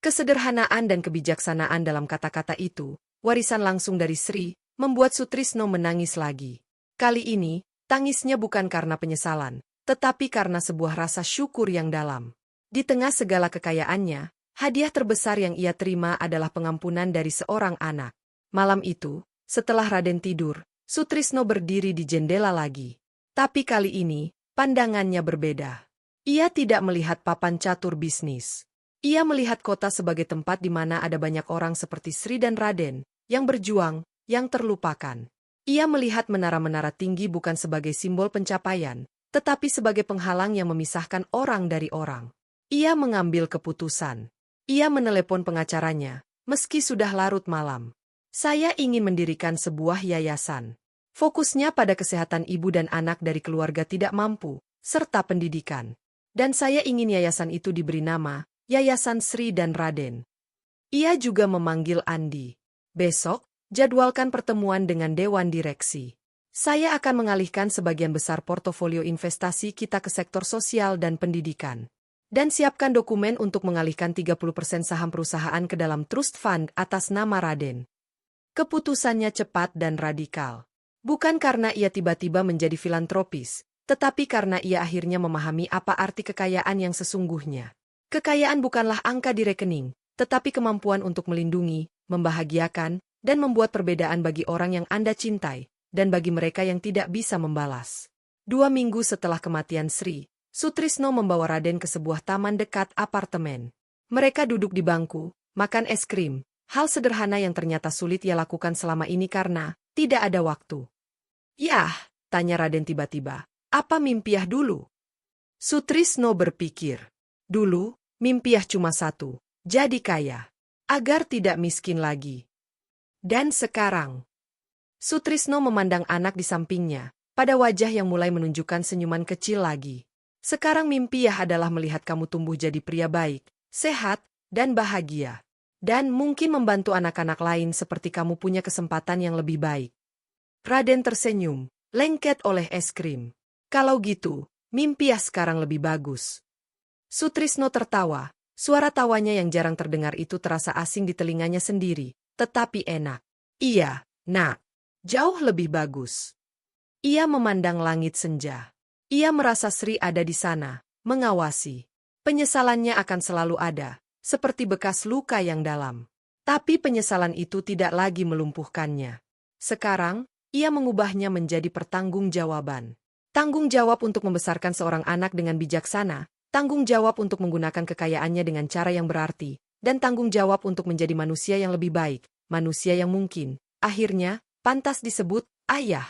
Kesederhanaan dan kebijaksanaan dalam kata-kata itu, warisan langsung dari Sri, membuat Sutrisno menangis lagi. Kali ini, tangisnya bukan karena penyesalan, tetapi karena sebuah rasa syukur yang dalam. Di tengah segala kekayaannya, hadiah terbesar yang ia terima adalah pengampunan dari seorang anak. Malam itu, setelah Raden tidur, Sutrisno berdiri di jendela lagi. Tapi kali ini, pandangannya berbeda. Ia tidak melihat papan catur bisnis. Ia melihat kota sebagai tempat di mana ada banyak orang seperti Sri dan Raden, yang berjuang, yang terlupakan. Ia melihat menara-menara tinggi bukan sebagai simbol pencapaian, tetapi sebagai penghalang yang memisahkan orang dari orang. Ia mengambil keputusan. Ia menelepon pengacaranya, meski sudah larut malam. Saya ingin mendirikan sebuah yayasan. Fokusnya pada kesehatan ibu dan anak dari keluarga tidak mampu, serta pendidikan. Dan saya ingin yayasan itu diberi nama, Yayasan Sri dan Raden. Ia juga memanggil Andi. Besok, jadwalkan pertemuan dengan Dewan Direksi. Saya akan mengalihkan sebagian besar portofolio investasi kita ke sektor sosial dan pendidikan. Dan siapkan dokumen untuk mengalihkan 30% saham perusahaan ke dalam trust fund atas nama Raden. Keputusannya cepat dan radikal. Bukan karena ia tiba-tiba menjadi filantropis, tetapi karena ia akhirnya memahami apa arti kekayaan yang sesungguhnya. Kekayaan bukanlah angka di rekening, tetapi kemampuan untuk melindungi, membahagiakan, dan membuat perbedaan bagi orang yang Anda cintai, dan bagi mereka yang tidak bisa membalas. 2 minggu setelah kematian Sri, Sutrisno membawa Raden ke sebuah taman dekat apartemen. Mereka duduk di bangku, makan es krim, hal sederhana yang ternyata sulit ia lakukan selama ini karena tidak ada waktu. Yah, tanya Raden tiba-tiba, apa mimpiah dulu? Sutrisno berpikir, dulu, mimpiah cuma satu, jadi kaya, agar tidak miskin lagi. Dan sekarang, Sutrisno memandang anak di sampingnya, pada wajah yang mulai menunjukkan senyuman kecil lagi. Sekarang mimpiah adalah melihat kamu tumbuh jadi pria baik, sehat, dan bahagia. Dan mungkin membantu anak-anak lain seperti kamu punya kesempatan yang lebih baik. Raden tersenyum, lengket oleh es krim. Kalau gitu, mimpiah sekarang lebih bagus. Sutrisno tertawa, suara tawanya yang jarang terdengar itu terasa asing di telinganya sendiri, tetapi enak. Iya, nak. Jauh lebih bagus. Ia memandang langit senja. Ia merasa Sri ada di sana, mengawasi. Penyesalannya akan selalu ada, seperti bekas luka yang dalam. Tapi penyesalan itu tidak lagi melumpuhkannya. Sekarang, ia mengubahnya menjadi pertanggungjawaban. Tanggung jawab untuk membesarkan seorang anak dengan bijaksana, tanggung jawab untuk menggunakan kekayaannya dengan cara yang berarti, dan tanggung jawab untuk menjadi manusia yang lebih baik, manusia yang mungkin, akhirnya, pantas disebut ayah.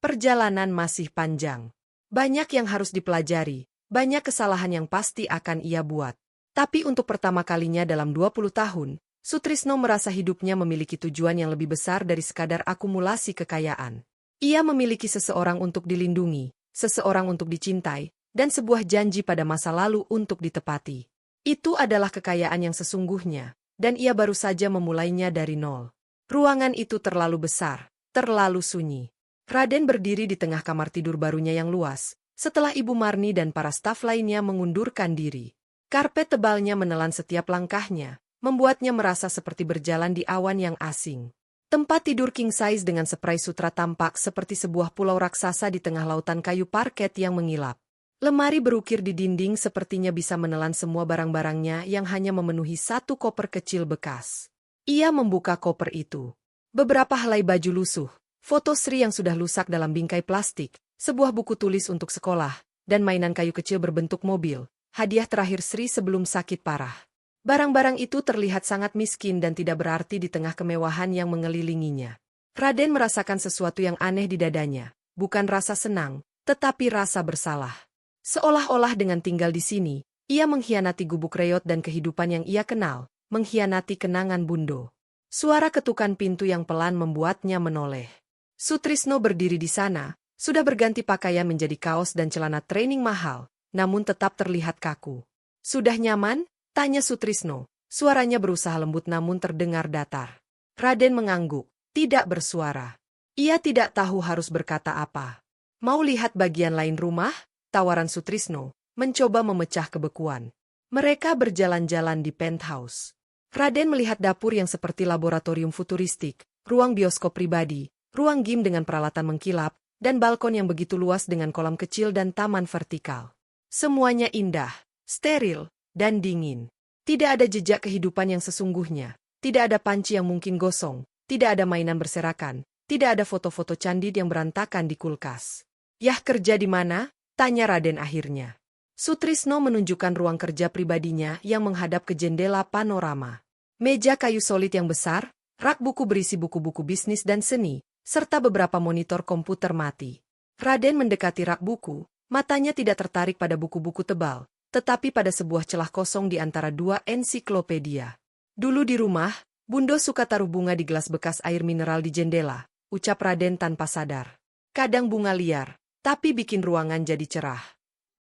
Perjalanan masih panjang. Banyak yang harus dipelajari, banyak kesalahan yang pasti akan ia buat. Tapi untuk pertama kalinya dalam 20 tahun, Sutrisno merasa hidupnya memiliki tujuan yang lebih besar dari sekadar akumulasi kekayaan. Ia memiliki seseorang untuk dilindungi, seseorang untuk dicintai, dan sebuah janji pada masa lalu untuk ditepati. Itu adalah kekayaan yang sesungguhnya, dan ia baru saja memulainya dari nol. Ruangan itu terlalu besar, terlalu sunyi. Raden berdiri di tengah kamar tidur barunya yang luas, setelah Ibu Marni dan para staf lainnya mengundurkan diri. Karpet tebalnya menelan setiap langkahnya, membuatnya merasa seperti berjalan di awan yang asing. Tempat tidur king size dengan spray sutra tampak seperti sebuah pulau raksasa di tengah lautan kayu parket yang mengilap. Lemari berukir di dinding sepertinya bisa menelan semua barang-barangnya yang hanya memenuhi satu koper kecil bekas. Ia membuka koper itu. Beberapa helai baju lusuh, foto Sri yang sudah lusak dalam bingkai plastik, sebuah buku tulis untuk sekolah, dan mainan kayu kecil berbentuk mobil, hadiah terakhir Sri sebelum sakit parah. Barang-barang itu terlihat sangat miskin dan tidak berarti di tengah kemewahan yang mengelilinginya. Raden merasakan sesuatu yang aneh di dadanya, bukan rasa senang, tetapi rasa bersalah. Seolah-olah dengan tinggal di sini, ia mengkhianati gubuk reot dan kehidupan yang ia kenal, mengkhianati kenangan Bundo. Suara ketukan pintu yang pelan membuatnya menoleh. Sutrisno berdiri di sana, sudah berganti pakaian menjadi kaos dan celana training mahal, namun tetap terlihat kaku. Sudah nyaman? Tanya Sutrisno, suaranya berusaha lembut namun terdengar datar. Raden mengangguk, tidak bersuara. Ia tidak tahu harus berkata apa. Mau lihat bagian lain rumah? Tawaran Sutrisno, mencoba memecah kebekuan. Mereka berjalan-jalan di penthouse. Raden melihat dapur yang seperti laboratorium futuristik, ruang bioskop pribadi, ruang gym dengan peralatan mengkilap, dan balkon yang begitu luas dengan kolam kecil dan taman vertikal. Semuanya indah, steril, dan dingin. Tidak ada jejak kehidupan yang sesungguhnya, tidak ada panci yang mungkin gosong, tidak ada mainan berserakan, tidak ada foto-foto candid yang berantakan di kulkas. "Yah, kerja di mana?" tanya Raden akhirnya. Sutrisno menunjukkan ruang kerja pribadinya yang menghadap ke jendela panorama. Meja kayu solid yang besar, rak buku berisi buku-buku bisnis dan seni, serta beberapa monitor komputer mati. Raden mendekati rak buku, matanya tidak tertarik pada buku-buku tebal, tetapi pada sebuah celah kosong di antara dua ensiklopedia. "Dulu di rumah, Bundo suka taruh bunga di gelas bekas air mineral di jendela," ucap Raden tanpa sadar. "Kadang bunga liar, tapi bikin ruangan jadi cerah."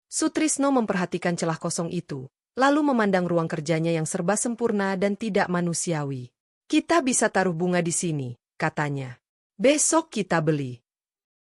Sutrisno memperhatikan celah kosong itu, lalu memandang ruang kerjanya yang serba sempurna dan tidak manusiawi. "Kita bisa taruh bunga di sini," katanya. "Besok kita beli."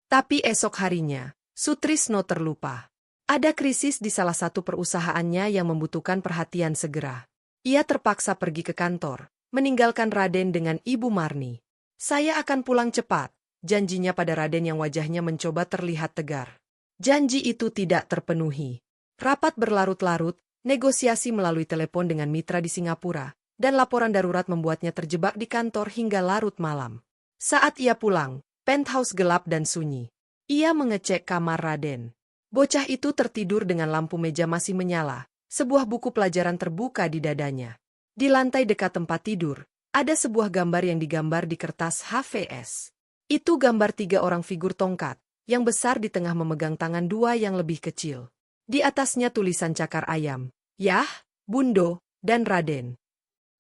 Tapi esok harinya, Sutrisno terlupa. Ada krisis di salah satu perusahaannya yang membutuhkan perhatian segera. Ia terpaksa pergi ke kantor, meninggalkan Raden dengan Ibu Marni. "Saya akan pulang cepat," janjinya pada Raden yang wajahnya mencoba terlihat tegar. Janji itu tidak terpenuhi. Rapat berlarut-larut, negosiasi melalui telepon dengan mitra di Singapura, dan laporan darurat membuatnya terjebak di kantor hingga larut malam. Saat ia pulang, penthouse gelap dan sunyi. Ia mengecek kamar Raden. Bocah itu tertidur dengan lampu meja masih menyala, sebuah buku pelajaran terbuka di dadanya. Di lantai dekat tempat tidur, ada sebuah gambar yang digambar di kertas HVS. Itu gambar 3 orang figur tongkat, yang besar di tengah memegang tangan 2 yang lebih kecil. Di atasnya tulisan cakar ayam, Yah, Bundo, dan Raden.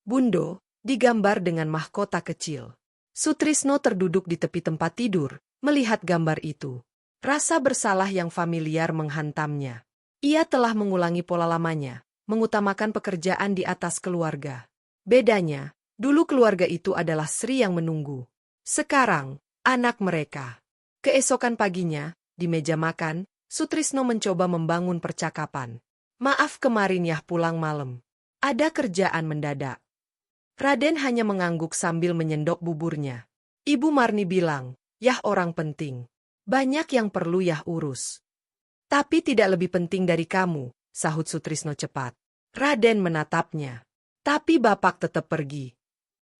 Bundo digambar dengan mahkota kecil. Sutrisno terduduk di tepi tempat tidur, melihat gambar itu. Rasa bersalah yang familiar menghantamnya. Ia telah mengulangi pola lamanya, mengutamakan pekerjaan di atas keluarga. Bedanya, dulu keluarga itu adalah Sri yang menunggu. Sekarang, anak mereka. Keesokan paginya, di meja makan, Sutrisno mencoba membangun percakapan. "Maaf kemarin Yah pulang malam. Ada kerjaan mendadak." Raden hanya mengangguk sambil menyendok buburnya. Ibu Marni bilang, "Yah orang penting. Banyak yang perlu Yah urus." "Tapi tidak lebih penting dari kamu," sahut Sutrisno cepat. Raden menatapnya. "Tapi Bapak tetap pergi."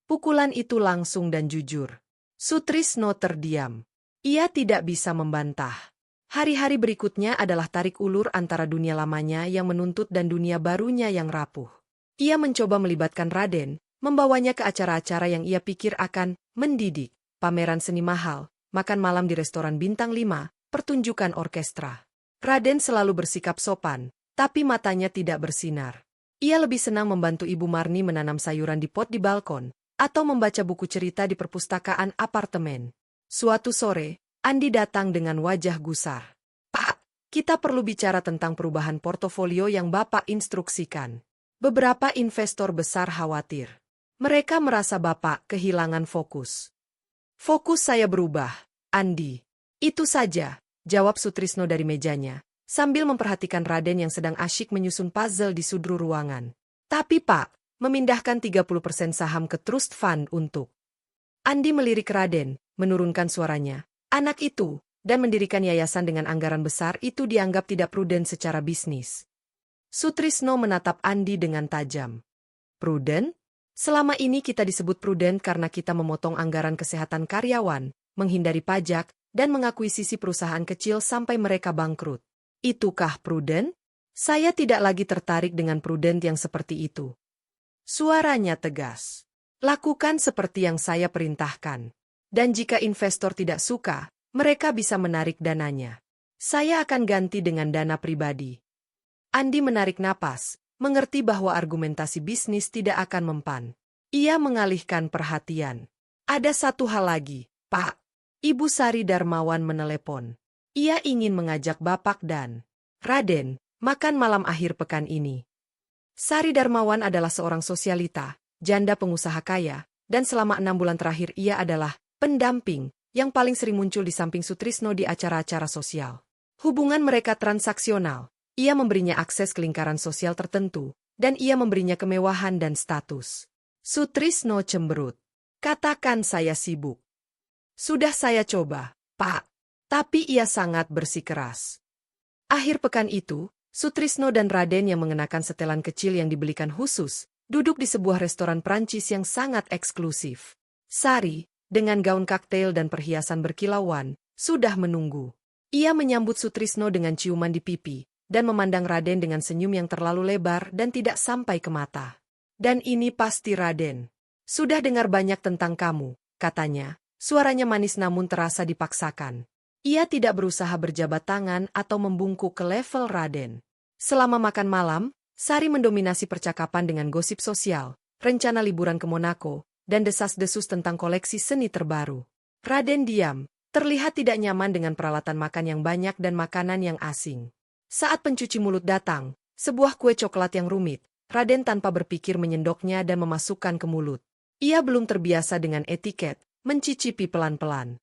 Pukulan itu langsung dan jujur. Sutrisno terdiam. Ia tidak bisa membantah. Hari-hari berikutnya adalah tarik ulur antara dunia lamanya yang menuntut dan dunia barunya yang rapuh. Ia mencoba melibatkan Raden, membawanya ke acara-acara yang ia pikir akan mendidik, pameran seni mahal, makan malam di restoran bintang 5, pertunjukan orkestra. Raden selalu bersikap sopan, tapi matanya tidak bersinar. Ia lebih senang membantu Ibu Marni menanam sayuran di pot di balkon, atau membaca buku cerita di perpustakaan apartemen. Suatu sore, Andi datang dengan wajah gusar. "Pak, kita perlu bicara tentang perubahan portofolio yang Bapak instruksikan. Beberapa investor besar khawatir. Mereka merasa Bapak kehilangan fokus." "Fokus saya berubah, Andi." "Itu saja," jawab Sutrisno dari mejanya, sambil memperhatikan Raden yang sedang asyik menyusun puzzle di sudut ruangan. "Tapi Pak, memindahkan 30% saham ke trust fund untuk..." Andi melirik Raden, menurunkan suaranya. "Anak itu, dan mendirikan yayasan dengan anggaran besar itu dianggap tidak pruden secara bisnis." Sutrisno menatap Andi dengan tajam. "Pruden? Selama ini kita disebut pruden karena kita memotong anggaran kesehatan karyawan, menghindari pajak, dan mengakuisisi perusahaan kecil sampai mereka bangkrut. Itukah pruden? Saya tidak lagi tertarik dengan pruden yang seperti itu." Suaranya tegas. "Lakukan seperti yang saya perintahkan. Dan jika investor tidak suka, mereka bisa menarik dananya. Saya akan ganti dengan dana pribadi." Andi menarik napas, mengerti bahwa argumentasi bisnis tidak akan mempan. Ia mengalihkan perhatian. "Ada satu hal lagi, Pak." Ibu Sari Darmawan menelepon. Ia ingin mengajak Bapak dan Raden makan malam akhir pekan ini. Sari Darmawan adalah seorang sosialita, janda pengusaha kaya, dan selama 6 bulan terakhir ia adalah pendamping yang paling sering muncul di samping Sutrisno di acara-acara sosial. Hubungan mereka transaksional. Ia memberinya akses ke lingkaran sosial tertentu, dan ia memberinya kemewahan dan status. Sutrisno cemberut. "Katakan saya sibuk." "Sudah saya coba, Pak." Tapi ia sangat bersikeras. Akhir pekan itu, Sutrisno dan Raden yang mengenakan setelan kecil yang dibelikan khusus, duduk di sebuah restoran Prancis yang sangat eksklusif. Sari, dengan gaun kaktail dan perhiasan berkilauan, sudah menunggu. Ia menyambut Sutrisno dengan ciuman di pipi, dan memandang Raden dengan senyum yang terlalu lebar dan tidak sampai ke mata. Dan ini pasti Raden. Sudah dengar banyak tentang kamu, katanya. Suaranya manis namun terasa dipaksakan. Ia tidak berusaha berjabat tangan atau membungkuk ke level Raden. Selama makan malam, Sari mendominasi percakapan dengan gosip sosial, rencana liburan ke Monaco, dan desas-desus tentang koleksi seni terbaru. Raden diam, terlihat tidak nyaman dengan peralatan makan yang banyak dan makanan yang asing. Saat pencuci mulut datang, sebuah kue coklat yang rumit, Raden tanpa berpikir menyendoknya dan memasukkan ke mulut. Ia belum terbiasa dengan etiket, mencicipi pelan-pelan.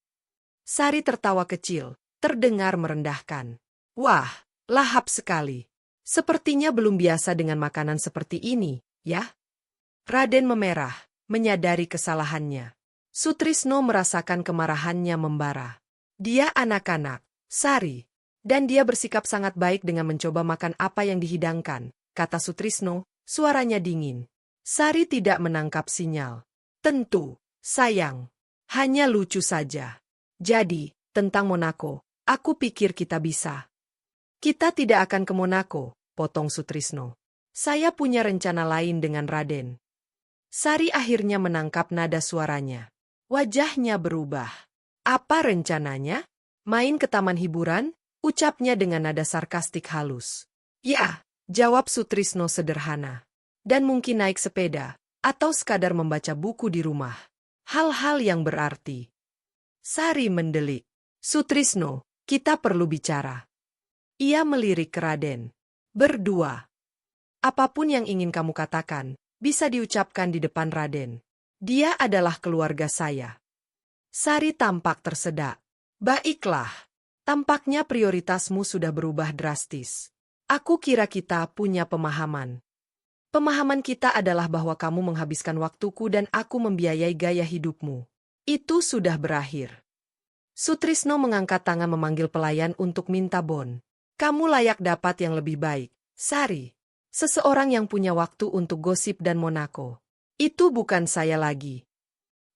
Sari tertawa kecil, terdengar merendahkan. Wah, lahap sekali. Sepertinya belum biasa dengan makanan seperti ini, ya? Raden memerah, menyadari kesalahannya. Sutrisno merasakan kemarahannya membara. Dia anak-anak, Sari, dan dia bersikap sangat baik dengan mencoba makan apa yang dihidangkan, kata Sutrisno, suaranya dingin. Sari tidak menangkap sinyal. Tentu, sayang. Hanya lucu saja. Jadi, tentang Monaco, aku pikir kita bisa. Kita tidak akan ke Monaco, potong Sutrisno. Saya punya rencana lain dengan Raden. Sari akhirnya menangkap nada suaranya. Wajahnya berubah. Apa rencananya? Main ke taman hiburan? Ucapnya dengan nada sarkastik halus. Ya, jawab Sutrisno sederhana. Dan mungkin naik sepeda, atau sekadar membaca buku di rumah. Hal-hal yang berarti. Sari mendelik. Sutrisno, kita perlu bicara. Ia melirik ke Raden. Berdua. Apapun yang ingin kamu katakan, bisa diucapkan di depan Raden. Dia adalah keluarga saya. Sari tampak tersedak. Baiklah. Tampaknya prioritasmu sudah berubah drastis. Aku kira kita punya pemahaman. Pemahaman kita adalah bahwa kamu menghabiskan waktuku dan aku membiayai gaya hidupmu. Itu sudah berakhir. Sutrisno mengangkat tangan memanggil pelayan untuk minta bon. Kamu layak dapat yang lebih baik, Sari. Seseorang yang punya waktu untuk gosip dan Monaco. Itu bukan saya lagi.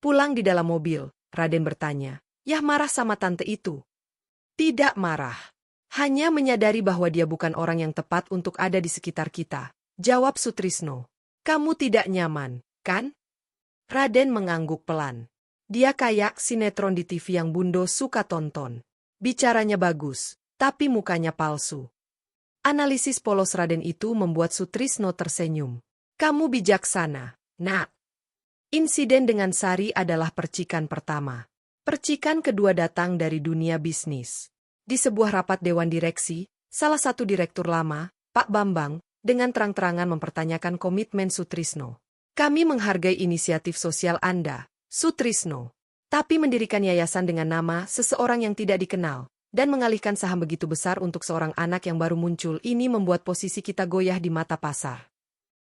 Pulang di dalam mobil, Raden bertanya, Yah marah sama tante itu? Tidak marah. Hanya menyadari bahwa dia bukan orang yang tepat untuk ada di sekitar kita. Jawab Sutrisno. Kamu tidak nyaman, kan? Raden mengangguk pelan. Dia kayak sinetron di TV yang Bundo suka tonton. Bicaranya bagus, tapi mukanya palsu. Analisis polos Raden itu membuat Sutrisno tersenyum. Kamu bijaksana, nak. Insiden dengan Sari adalah percikan pertama. Percikan kedua datang dari dunia bisnis. Di sebuah rapat dewan direksi, salah satu direktur lama, Pak Bambang, dengan terang-terangan mempertanyakan komitmen Sutrisno. Kami menghargai inisiatif sosial Anda, Sutrisno. Tapi mendirikan yayasan dengan nama seseorang yang tidak dikenal, dan mengalihkan saham begitu besar untuk seorang anak yang baru muncul ini membuat posisi kita goyah di mata pasar.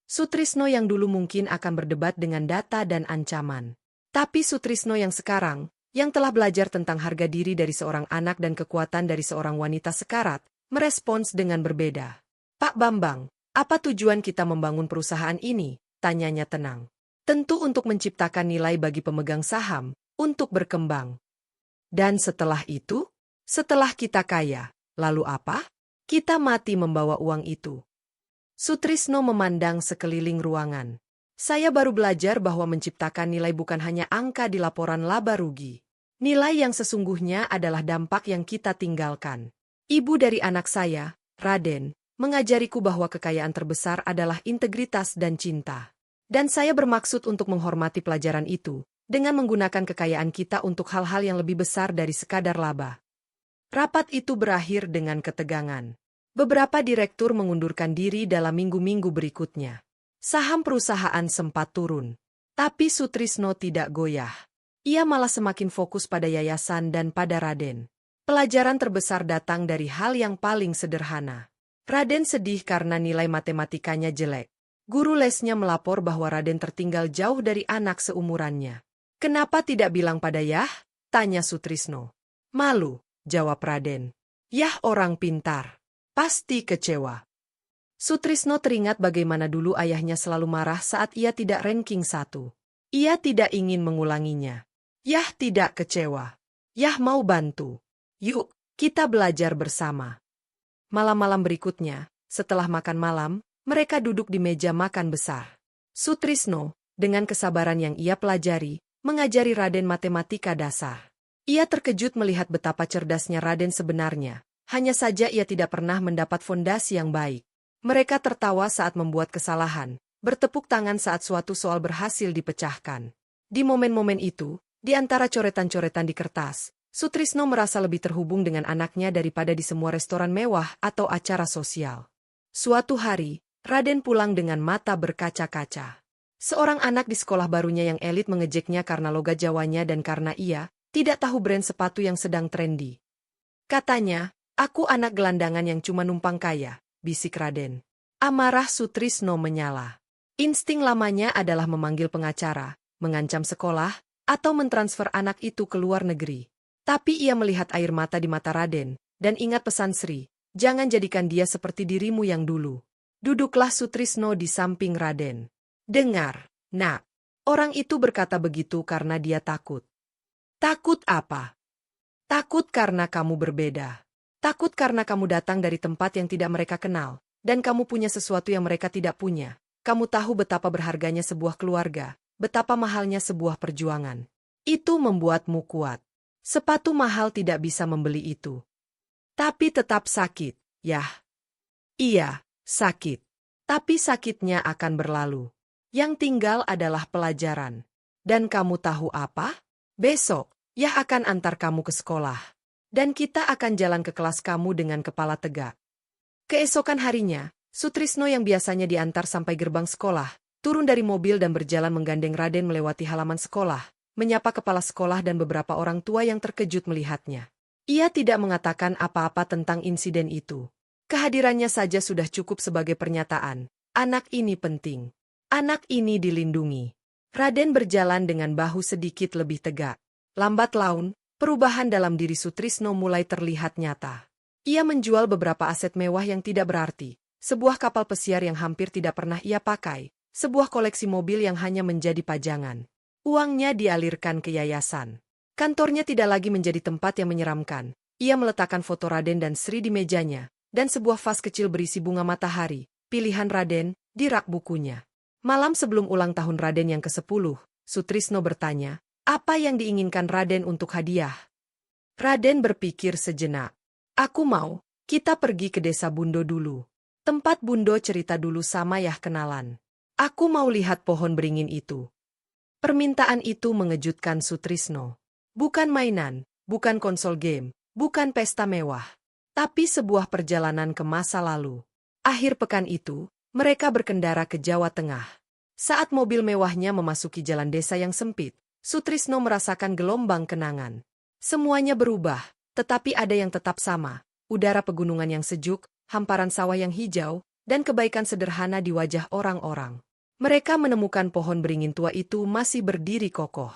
Sutrisno yang dulu mungkin akan berdebat dengan data dan ancaman. Tapi Sutrisno yang sekarang, yang telah belajar tentang harga diri dari seorang anak dan kekuatan dari seorang wanita sekarat, merespons dengan berbeda. Pak Bambang, apa tujuan kita membangun perusahaan ini? Tanyanya tenang. Tentu untuk menciptakan nilai bagi pemegang saham, untuk berkembang. Dan setelah itu? Setelah kita kaya, lalu apa? Kita mati membawa uang itu. Sutrisno memandang sekeliling ruangan. Saya baru belajar bahwa menciptakan nilai bukan hanya angka di laporan laba rugi. Nilai yang sesungguhnya adalah dampak yang kita tinggalkan. Ibu dari anak saya, Raden, mengajariku bahwa kekayaan terbesar adalah integritas dan cinta. Dan saya bermaksud untuk menghormati pelajaran itu, dengan menggunakan kekayaan kita untuk hal-hal yang lebih besar dari sekadar laba. Rapat itu berakhir dengan ketegangan. Beberapa direktur mengundurkan diri dalam minggu-minggu berikutnya. Saham perusahaan sempat turun. Tapi Sutrisno tidak goyah. Ia malah semakin fokus pada yayasan dan pada Raden. Pelajaran terbesar datang dari hal yang paling sederhana. Raden sedih karena nilai matematikanya jelek. Guru lesnya melapor bahwa Raden tertinggal jauh dari anak seumurannya. Kenapa tidak bilang pada Yah? Tanya Sutrisno. Malu, jawab Raden. Yah orang pintar. Pasti kecewa. Sutrisno teringat bagaimana dulu ayahnya selalu marah saat ia tidak ranking 1. Ia tidak ingin mengulanginya. Yah tidak kecewa. Yah mau bantu. Yuk, kita belajar bersama. Malam-malam berikutnya, setelah makan malam, mereka duduk di meja makan besar. Sutrisno, dengan kesabaran yang ia pelajari, mengajari Raden matematika dasar. Ia terkejut melihat betapa cerdasnya Raden sebenarnya. Hanya saja ia tidak pernah mendapat fondasi yang baik. Mereka tertawa saat membuat kesalahan, bertepuk tangan saat suatu soal berhasil dipecahkan. Di momen-momen itu, di antara coretan-coretan di kertas, Sutrisno merasa lebih terhubung dengan anaknya daripada di semua restoran mewah atau acara sosial. Suatu hari, Raden pulang dengan mata berkaca-kaca. Seorang anak di sekolah barunya yang elit mengejeknya karena logat Jawanya dan karena ia tidak tahu brand sepatu yang sedang trendy. Katanya, "Aku anak gelandangan yang cuma numpang kaya," bisik Raden. Amarah Sutrisno menyala. Insting lamanya adalah memanggil pengacara, mengancam sekolah, atau mentransfer anak itu ke luar negeri. Tapi ia melihat air mata di mata Raden, dan ingat pesan Sri, "Jangan jadikan dia seperti dirimu yang dulu." Duduklah Sutrisno di samping Raden. "Dengar, Nak." Orang itu berkata begitu karena dia takut. "Takut apa?" "Takut karena kamu berbeda. Takut karena kamu datang dari tempat yang tidak mereka kenal, dan kamu punya sesuatu yang mereka tidak punya. Kamu tahu betapa berharganya sebuah keluarga, betapa mahalnya sebuah perjuangan. Itu membuatmu kuat. Sepatu mahal tidak bisa membeli itu. Tapi tetap sakit, yah." "Iya, sakit. Tapi sakitnya akan berlalu. Yang tinggal adalah pelajaran. Dan kamu tahu apa? Besok, Yah akan antar kamu ke sekolah. Dan kita akan jalan ke kelas kamu dengan kepala tegak." Keesokan harinya, Sutrisno yang biasanya diantar sampai gerbang sekolah, turun dari mobil dan berjalan menggandeng Raden melewati halaman sekolah, menyapa kepala sekolah dan beberapa orang tua yang terkejut melihatnya. Ia tidak mengatakan apa-apa tentang insiden itu. Kehadirannya saja sudah cukup sebagai pernyataan, anak ini penting. Anak ini dilindungi. Raden berjalan dengan bahu sedikit lebih tegak. Lambat laun, perubahan dalam diri Sutrisno mulai terlihat nyata. Ia menjual beberapa aset mewah yang tidak berarti, sebuah kapal pesiar yang hampir tidak pernah ia pakai, sebuah koleksi mobil yang hanya menjadi pajangan. Uangnya dialirkan ke yayasan. Kantornya tidak lagi menjadi tempat yang menyeramkan. Ia meletakkan foto Raden dan Sri di mejanya, dan sebuah vas kecil berisi bunga matahari, pilihan Raden, di rak bukunya. Malam sebelum ulang tahun Raden yang ke-10, Sutrisno bertanya, "Apa yang diinginkan Raden untuk hadiah?" Raden berpikir sejenak. "Aku mau, kita pergi ke desa Bundo dulu. Tempat Bundo cerita dulu sama Yah kenalan. Aku mau lihat pohon beringin itu." Permintaan itu mengejutkan Sutrisno. Bukan mainan, bukan konsol game, bukan pesta mewah, tapi sebuah perjalanan ke masa lalu. Akhir pekan itu, mereka berkendara ke Jawa Tengah. Saat mobil mewahnya memasuki jalan desa yang sempit, Sutrisno merasakan gelombang kenangan. Semuanya berubah, tetapi ada yang tetap sama. Udara pegunungan yang sejuk, hamparan sawah yang hijau, dan kebaikan sederhana di wajah orang-orang. Mereka menemukan pohon beringin tua itu masih berdiri kokoh.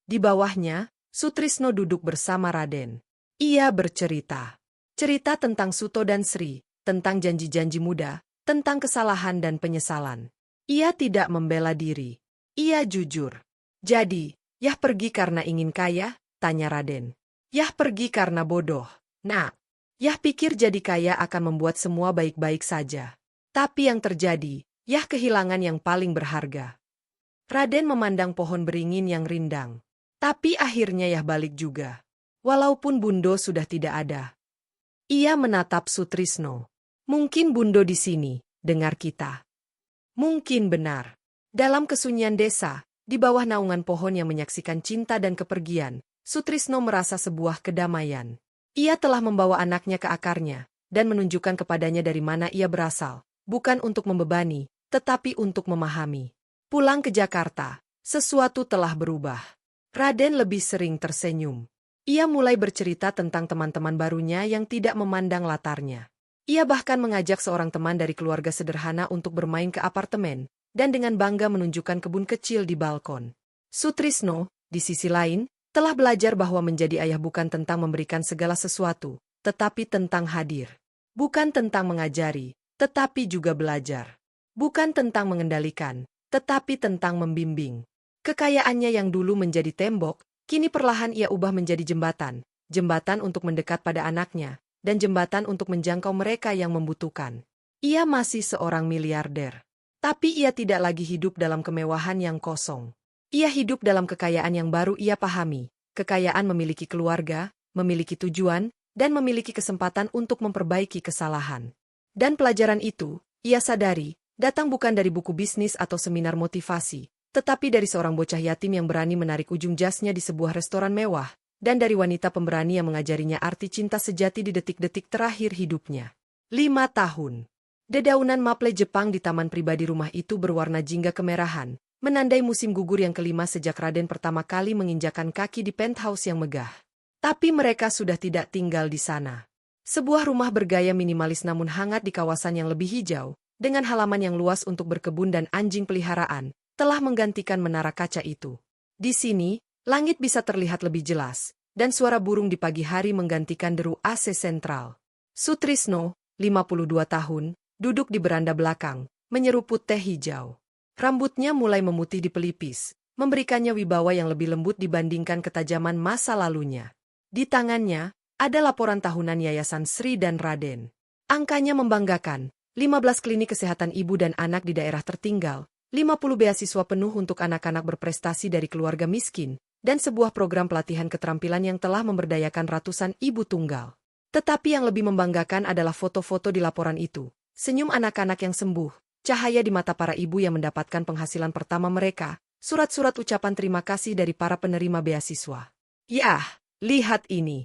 Di bawahnya, Sutrisno duduk bersama Raden. Ia bercerita. Cerita tentang Suto dan Sri, tentang janji-janji muda, tentang kesalahan dan penyesalan. Ia tidak membela diri. Ia jujur. "Jadi, Yah pergi karena ingin kaya?" tanya Raden. "Yah pergi karena bodoh, Nak. Yah pikir jadi kaya akan membuat semua baik-baik saja. Tapi yang terjadi, Yah kehilangan yang paling berharga." Raden memandang pohon beringin yang rindang. Tapi akhirnya Yah balik juga. Walaupun Bundo sudah tidak ada. Ia menatap Sutrisno. "Mungkin Bundo di sini, dengar kita." Mungkin benar. Dalam kesunyian desa, di bawah naungan pohon yang menyaksikan cinta dan kepergian, Sutrisno merasa sebuah kedamaian. Ia telah membawa anaknya ke akarnya, dan menunjukkan kepadanya dari mana ia berasal, bukan untuk membebani, tetapi untuk memahami. Pulang ke Jakarta, sesuatu telah berubah. Raden lebih sering tersenyum. Ia mulai bercerita tentang teman-teman barunya yang tidak memandang latarnya. Ia bahkan mengajak seorang teman dari keluarga sederhana untuk bermain ke apartemen, dan dengan bangga menunjukkan kebun kecil di balkon. Sutrisno, di sisi lain, telah belajar bahwa menjadi ayah bukan tentang memberikan segala sesuatu, tetapi tentang hadir. Bukan tentang mengajari, tetapi juga belajar. Bukan tentang mengendalikan, tetapi tentang membimbing. Kekayaannya yang dulu menjadi tembok, Kini perlahan ia ubah menjadi jembatan. Jembatan untuk mendekat pada anaknya, dan jembatan untuk menjangkau mereka yang membutuhkan. Ia masih seorang miliarder. Tapi ia tidak lagi hidup dalam kemewahan yang kosong. Ia hidup dalam kekayaan yang baru ia pahami. Kekayaan memiliki keluarga, memiliki tujuan, dan memiliki kesempatan untuk memperbaiki kesalahan. Dan pelajaran itu, ia sadari, datang bukan dari buku bisnis atau seminar motivasi, tetapi dari seorang bocah yatim yang berani menarik ujung jasnya di sebuah restoran mewah, dan dari wanita pemberani yang mengajarinya arti cinta sejati di detik-detik terakhir hidupnya. 5 tahun. Dedaunan maple Jepang di taman pribadi rumah itu berwarna jingga kemerahan, menandai musim gugur yang kelima sejak Raden pertama kali menginjakan kaki di penthouse yang megah. Tapi mereka sudah tidak tinggal di sana. Sebuah rumah bergaya minimalis namun hangat di kawasan yang lebih hijau, dengan halaman yang luas untuk berkebun dan anjing peliharaan, telah menggantikan menara kaca itu. Di sini, langit bisa terlihat lebih jelas, dan suara burung di pagi hari menggantikan deru AC sentral. Sutrisno, 52 tahun, duduk di beranda belakang, menyeruput teh hijau. Rambutnya mulai memutih di pelipis, memberikannya wibawa yang lebih lembut dibandingkan ketajaman masa lalunya. Di tangannya, ada laporan tahunan Yayasan Sri dan Raden. Angkanya membanggakan, 15 klinik kesehatan ibu dan anak di daerah tertinggal, 50 beasiswa penuh untuk anak-anak berprestasi dari keluarga miskin, dan sebuah program pelatihan keterampilan yang telah memberdayakan ratusan ibu tunggal. Tetapi yang lebih membanggakan adalah foto-foto di laporan itu, senyum anak-anak yang sembuh, cahaya di mata para ibu yang mendapatkan penghasilan pertama mereka, surat-surat ucapan terima kasih dari para penerima beasiswa. Yah, lihat ini.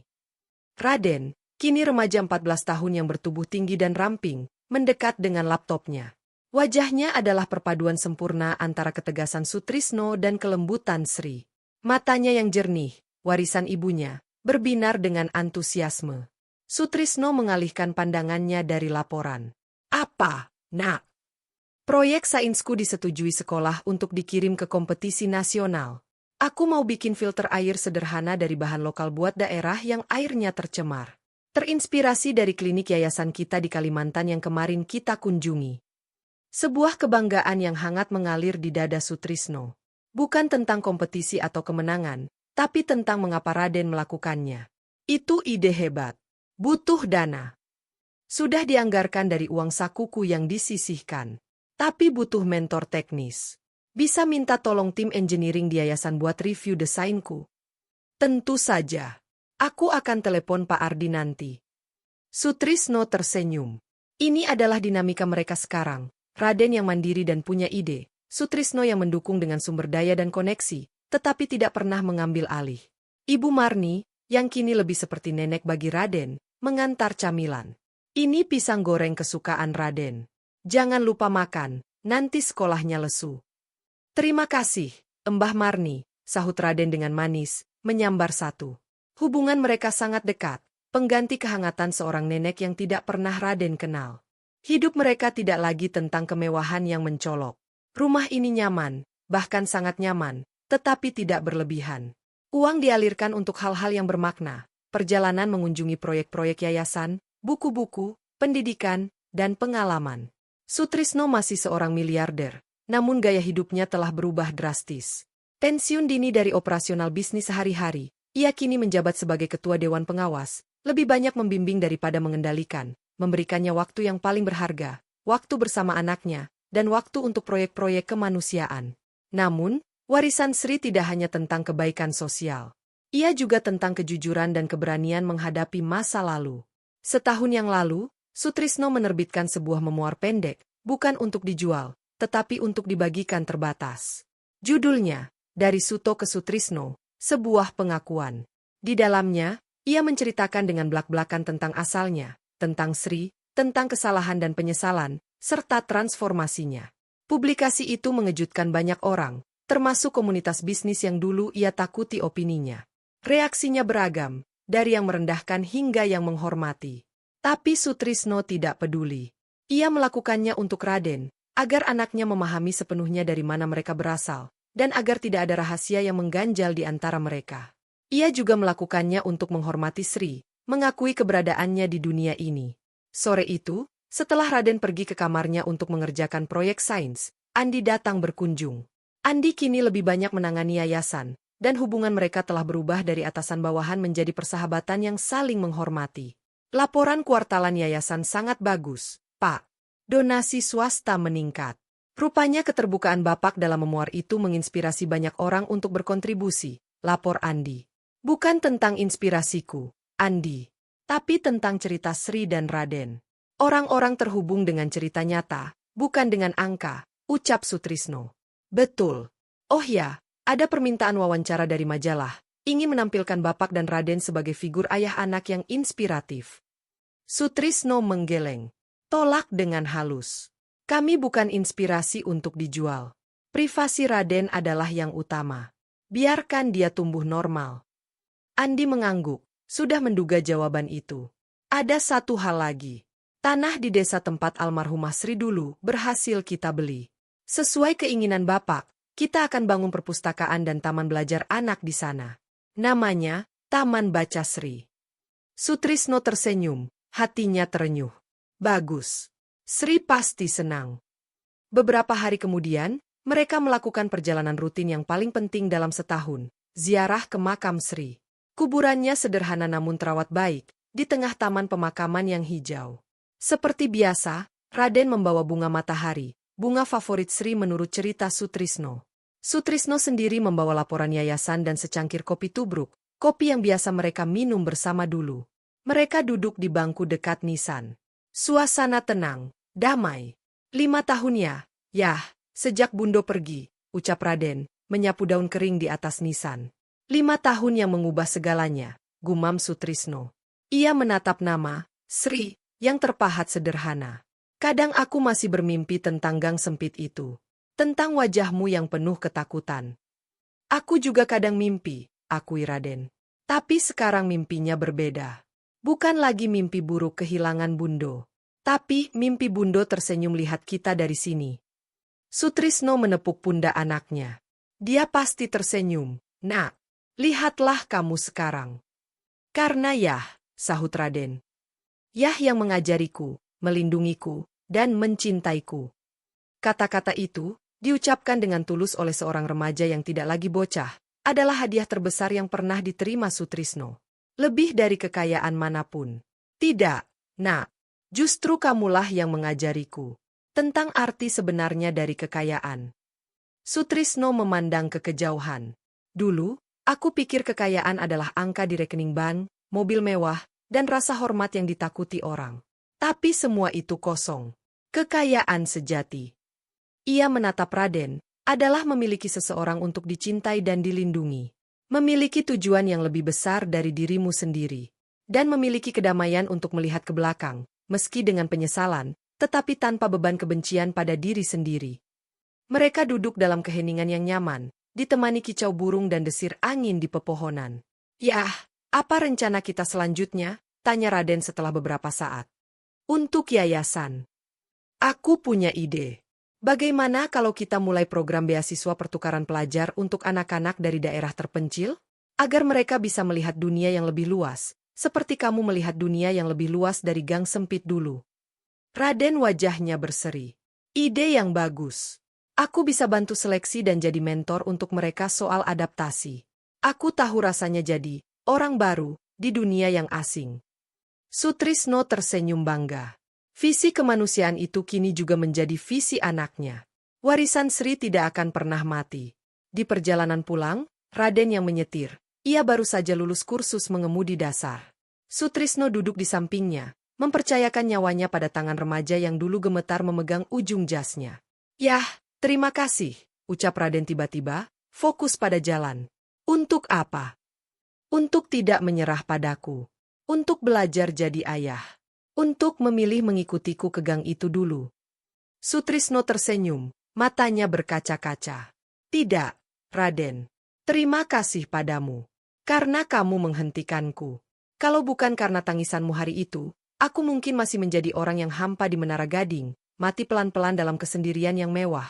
Raden, kini remaja 14 tahun yang bertubuh tinggi dan ramping, mendekat dengan laptopnya. Wajahnya adalah perpaduan sempurna antara ketegasan Sutrisno dan kelembutan Sri. Matanya yang jernih, warisan ibunya, berbinar dengan antusiasme. Sutrisno mengalihkan pandangannya dari laporan. Apa, nak? Proyek sainsku disetujui sekolah untuk dikirim ke kompetisi nasional. Aku mau bikin filter air sederhana dari bahan lokal buat daerah yang airnya tercemar. Terinspirasi dari klinik yayasan kita di Kalimantan yang kemarin kita kunjungi. Sebuah kebanggaan yang hangat mengalir di dada Sutrisno. Bukan tentang kompetisi atau kemenangan, tapi tentang mengapa Raden melakukannya. Itu ide hebat. Butuh dana. Sudah dianggarkan dari uang sakuku yang disisihkan. Tapi butuh mentor teknis. Bisa minta tolong tim engineering di yayasan buat review desainku? Tentu saja. Aku akan telepon Pak Ardi nanti. Sutrisno tersenyum. Ini adalah dinamika mereka sekarang. Raden yang mandiri dan punya ide. Sutrisno yang mendukung dengan sumber daya dan koneksi, tetapi tidak pernah mengambil alih. Ibu Marni, yang kini lebih seperti nenek bagi Raden, mengantar camilan. Ini pisang goreng kesukaan Raden. Jangan lupa makan, nanti sekolahnya lesu. Terima kasih, Mbah Marni, sahut Raden dengan manis, menyambar satu. Hubungan mereka sangat dekat, pengganti kehangatan seorang nenek yang tidak pernah Raden kenal. Hidup mereka tidak lagi tentang kemewahan yang mencolok. Rumah ini nyaman, bahkan sangat nyaman, tetapi tidak berlebihan. Uang dialirkan untuk hal-hal yang bermakna, perjalanan mengunjungi proyek-proyek yayasan, buku-buku, pendidikan, dan pengalaman. Sutrisno masih seorang miliarder. Namun gaya hidupnya telah berubah drastis. Pensiun dini dari operasional bisnis sehari-hari, ia kini menjabat sebagai ketua dewan pengawas, lebih banyak membimbing daripada mengendalikan, memberikannya waktu yang paling berharga, waktu bersama anaknya, dan waktu untuk proyek-proyek kemanusiaan. Namun, warisan Sri tidak hanya tentang kebaikan sosial. Ia juga tentang kejujuran dan keberanian menghadapi masa lalu. Setahun yang lalu, Sutrisno menerbitkan sebuah memoir pendek, bukan untuk dijual, tetapi untuk dibagikan terbatas. Judulnya, Dari Suto ke Sutrisno, sebuah pengakuan. Di dalamnya, ia menceritakan dengan belak-belakan tentang asalnya, tentang Sri, tentang kesalahan dan penyesalan, serta transformasinya. Publikasi itu mengejutkan banyak orang, termasuk komunitas bisnis yang dulu ia takuti opininya. Reaksinya beragam, dari yang merendahkan hingga yang menghormati. Tapi Sutrisno tidak peduli. Ia melakukannya untuk Raden, agar anaknya memahami sepenuhnya dari mana mereka berasal, dan agar tidak ada rahasia yang mengganjal di antara mereka. Ia juga melakukannya untuk menghormati Sri, mengakui keberadaannya di dunia ini. Sore itu, setelah Raden pergi ke kamarnya untuk mengerjakan proyek sains, Andi datang berkunjung. Andi kini lebih banyak menangani yayasan, dan hubungan mereka telah berubah dari atasan-bawahan menjadi persahabatan yang saling menghormati. Laporan kuartalan yayasan sangat bagus, Pak. Donasi swasta meningkat. Rupanya keterbukaan Bapak dalam memuar itu menginspirasi banyak orang untuk berkontribusi, lapor Andi. Bukan tentang inspirasiku, Andi, tapi tentang cerita Sri dan Raden. Orang-orang terhubung dengan cerita nyata, bukan dengan angka, ucap Sutrisno. Betul. Oh ya, ada permintaan wawancara dari majalah. Ingin menampilkan Bapak dan Raden sebagai figur ayah anak yang inspiratif. Sutrisno menggeleng. Tolak dengan halus. Kami bukan inspirasi untuk dijual. Privasi Raden adalah yang utama. Biarkan dia tumbuh normal. Andi mengangguk, sudah menduga jawaban itu. Ada satu hal lagi. Tanah di desa tempat almarhumah Sri dulu berhasil kita beli. Sesuai keinginan Bapak, kita akan bangun perpustakaan dan taman belajar anak di sana. Namanya, Taman Baca Sri. Sutrisno tersenyum, hatinya terenyuh. Bagus. Sri pasti senang. Beberapa hari kemudian, mereka melakukan perjalanan rutin yang paling penting dalam setahun, ziarah ke makam Sri. Kuburannya sederhana namun terawat baik, di tengah taman pemakaman yang hijau. Seperti biasa, Raden membawa bunga matahari, bunga favorit Sri menurut cerita Sutrisno. Sutrisno sendiri membawa laporan yayasan dan secangkir kopi tubruk, kopi yang biasa mereka minum bersama dulu. Mereka duduk di bangku dekat nisan. Suasana tenang, damai. 5 tahun ya, yah, sejak Bundo pergi, ucap Raden, menyapu daun kering di atas nisan. 5 tahun yang mengubah segalanya, gumam Sutrisno. Ia menatap nama, Sri, yang terpahat sederhana. Kadang aku masih bermimpi tentang gang sempit itu. Tentang wajahmu yang penuh ketakutan. Aku juga kadang mimpi, akui Raden. Tapi sekarang mimpinya berbeda. Bukan lagi mimpi buruk kehilangan Bundo. Tapi mimpi Bundo tersenyum lihat kita dari sini. Sutrisno menepuk pundak anaknya. Dia pasti tersenyum. Nak, lihatlah kamu sekarang. Karena Yah, sahut Raden. Yah yang mengajariku, melindungiku, dan mencintaiku. Kata-kata itu, diucapkan dengan tulus oleh seorang remaja yang tidak lagi bocah, adalah hadiah terbesar yang pernah diterima Sutrisno. Lebih dari kekayaan manapun. Tidak, nak. Justru kamulah yang mengajariku. Tentang arti sebenarnya dari kekayaan. Sutrisno memandang ke kejauhan. Dulu, aku pikir kekayaan adalah angka di rekening bank, mobil mewah, dan rasa hormat yang ditakuti orang. Tapi semua itu kosong. Kekayaan sejati. Ia menatap Raden, adalah memiliki seseorang untuk dicintai dan dilindungi. Memiliki tujuan yang lebih besar dari dirimu sendiri. Dan memiliki kedamaian untuk melihat ke belakang, meski dengan penyesalan, tetapi tanpa beban kebencian pada diri sendiri. Mereka duduk dalam keheningan yang nyaman, ditemani kicau burung dan desir angin di pepohonan. Yah, apa rencana kita selanjutnya? Tanya Raden setelah beberapa saat. Untuk yayasan. Aku punya ide. Bagaimana kalau kita mulai program beasiswa pertukaran pelajar untuk anak-anak dari daerah terpencil? Agar mereka bisa melihat dunia yang lebih luas, seperti kamu melihat dunia yang lebih luas dari gang sempit dulu. Raden wajahnya berseri. Ide yang bagus. Aku bisa bantu seleksi dan jadi mentor untuk mereka soal adaptasi. Aku tahu rasanya jadi orang baru di dunia yang asing. Sutrisno tersenyum bangga. Visi kemanusiaan itu kini juga menjadi visi anaknya. Warisan Sri tidak akan pernah mati. Di perjalanan pulang, Raden yang menyetir. Ia baru saja lulus kursus mengemudi dasar. Sutrisno duduk di sampingnya, mempercayakan nyawanya pada tangan remaja yang dulu gemetar memegang ujung jasnya. Yah, terima kasih, ucap Raden tiba-tiba, fokus pada jalan. Untuk apa? Untuk tidak menyerah padaku. Untuk belajar jadi ayah. Untuk memilih mengikutiku ke gang itu dulu. Sutrisno tersenyum, matanya berkaca-kaca. Tidak, Raden. Terima kasih padamu. Karena kamu menghentikanku. Kalau bukan karena tangisanmu hari itu, aku mungkin masih menjadi orang yang hampa di Menara Gading, mati pelan-pelan dalam kesendirian yang mewah.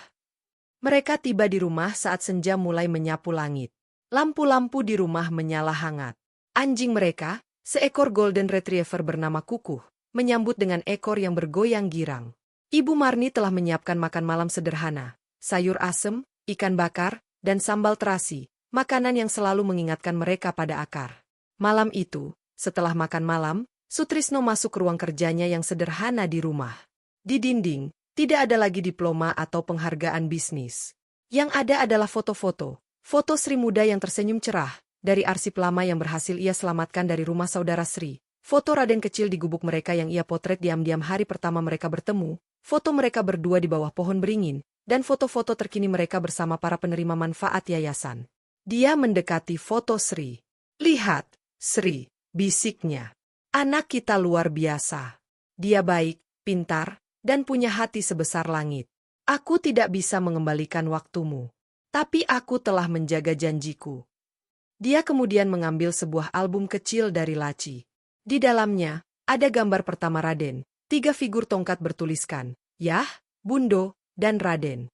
Mereka tiba di rumah saat senja mulai menyapu langit. Lampu-lampu di rumah menyala hangat. Anjing mereka, seekor golden retriever bernama Kukuh, menyambut dengan ekor yang bergoyang girang. Ibu Marni telah menyiapkan makan malam sederhana, sayur asem, ikan bakar, dan sambal terasi, makanan yang selalu mengingatkan mereka pada akar. Malam itu, setelah makan malam, Sutrisno masuk ke ruang kerjanya yang sederhana di rumah. Di dinding, tidak ada lagi diploma atau penghargaan bisnis. Yang ada adalah foto-foto. Foto Sri muda yang tersenyum cerah, dari arsip lama yang berhasil ia selamatkan dari rumah saudara Sri. Foto Raden kecil di gubuk mereka yang ia potret diam-diam hari pertama mereka bertemu. Foto mereka berdua di bawah pohon beringin, dan foto-foto terkini mereka bersama para penerima manfaat yayasan. Dia mendekati foto Sri. "Lihat, Sri," bisiknya. "Anak kita luar biasa. Dia baik, pintar, dan punya hati sebesar langit. Aku tidak bisa mengembalikan waktumu. Tapi aku telah menjaga janjiku." Dia kemudian mengambil sebuah album kecil dari laci. Di dalamnya, ada gambar pertama Raden, 3 figur tongkat bertuliskan, "Yah, Bundo, dan Raden."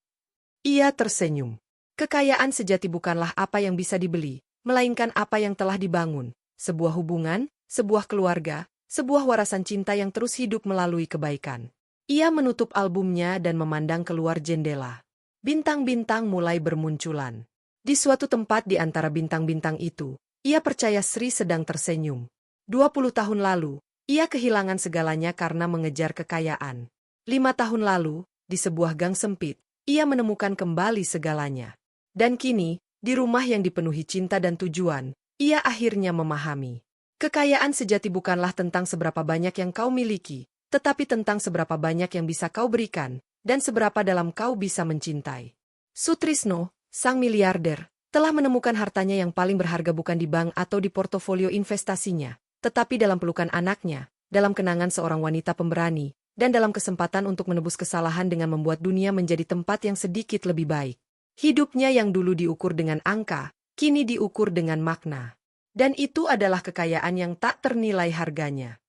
Ia tersenyum. Kekayaan sejati bukanlah apa yang bisa dibeli, melainkan apa yang telah dibangun. Sebuah hubungan, sebuah keluarga, sebuah warasan cinta yang terus hidup melalui kebaikan. Ia menutup albumnya dan memandang keluar jendela. Bintang-bintang mulai bermunculan. Di suatu tempat di antara bintang-bintang itu, ia percaya Sri sedang tersenyum. 20 tahun lalu, ia kehilangan segalanya karena mengejar kekayaan. 5 tahun lalu, di sebuah gang sempit, ia menemukan kembali segalanya. Dan kini, di rumah yang dipenuhi cinta dan tujuan, ia akhirnya memahami. Kekayaan sejati bukanlah tentang seberapa banyak yang kau miliki, tetapi tentang seberapa banyak yang bisa kau berikan, dan seberapa dalam kau bisa mencintai. Sutrisno, sang miliarder, telah menemukan hartanya yang paling berharga bukan di bank atau di portofolio investasinya, tetapi dalam pelukan anaknya, dalam kenangan seorang wanita pemberani, dan dalam kesempatan untuk menebus kesalahan dengan membuat dunia menjadi tempat yang sedikit lebih baik. Hidupnya yang dulu diukur dengan angka, kini diukur dengan makna. Dan itu adalah kekayaan yang tak ternilai harganya.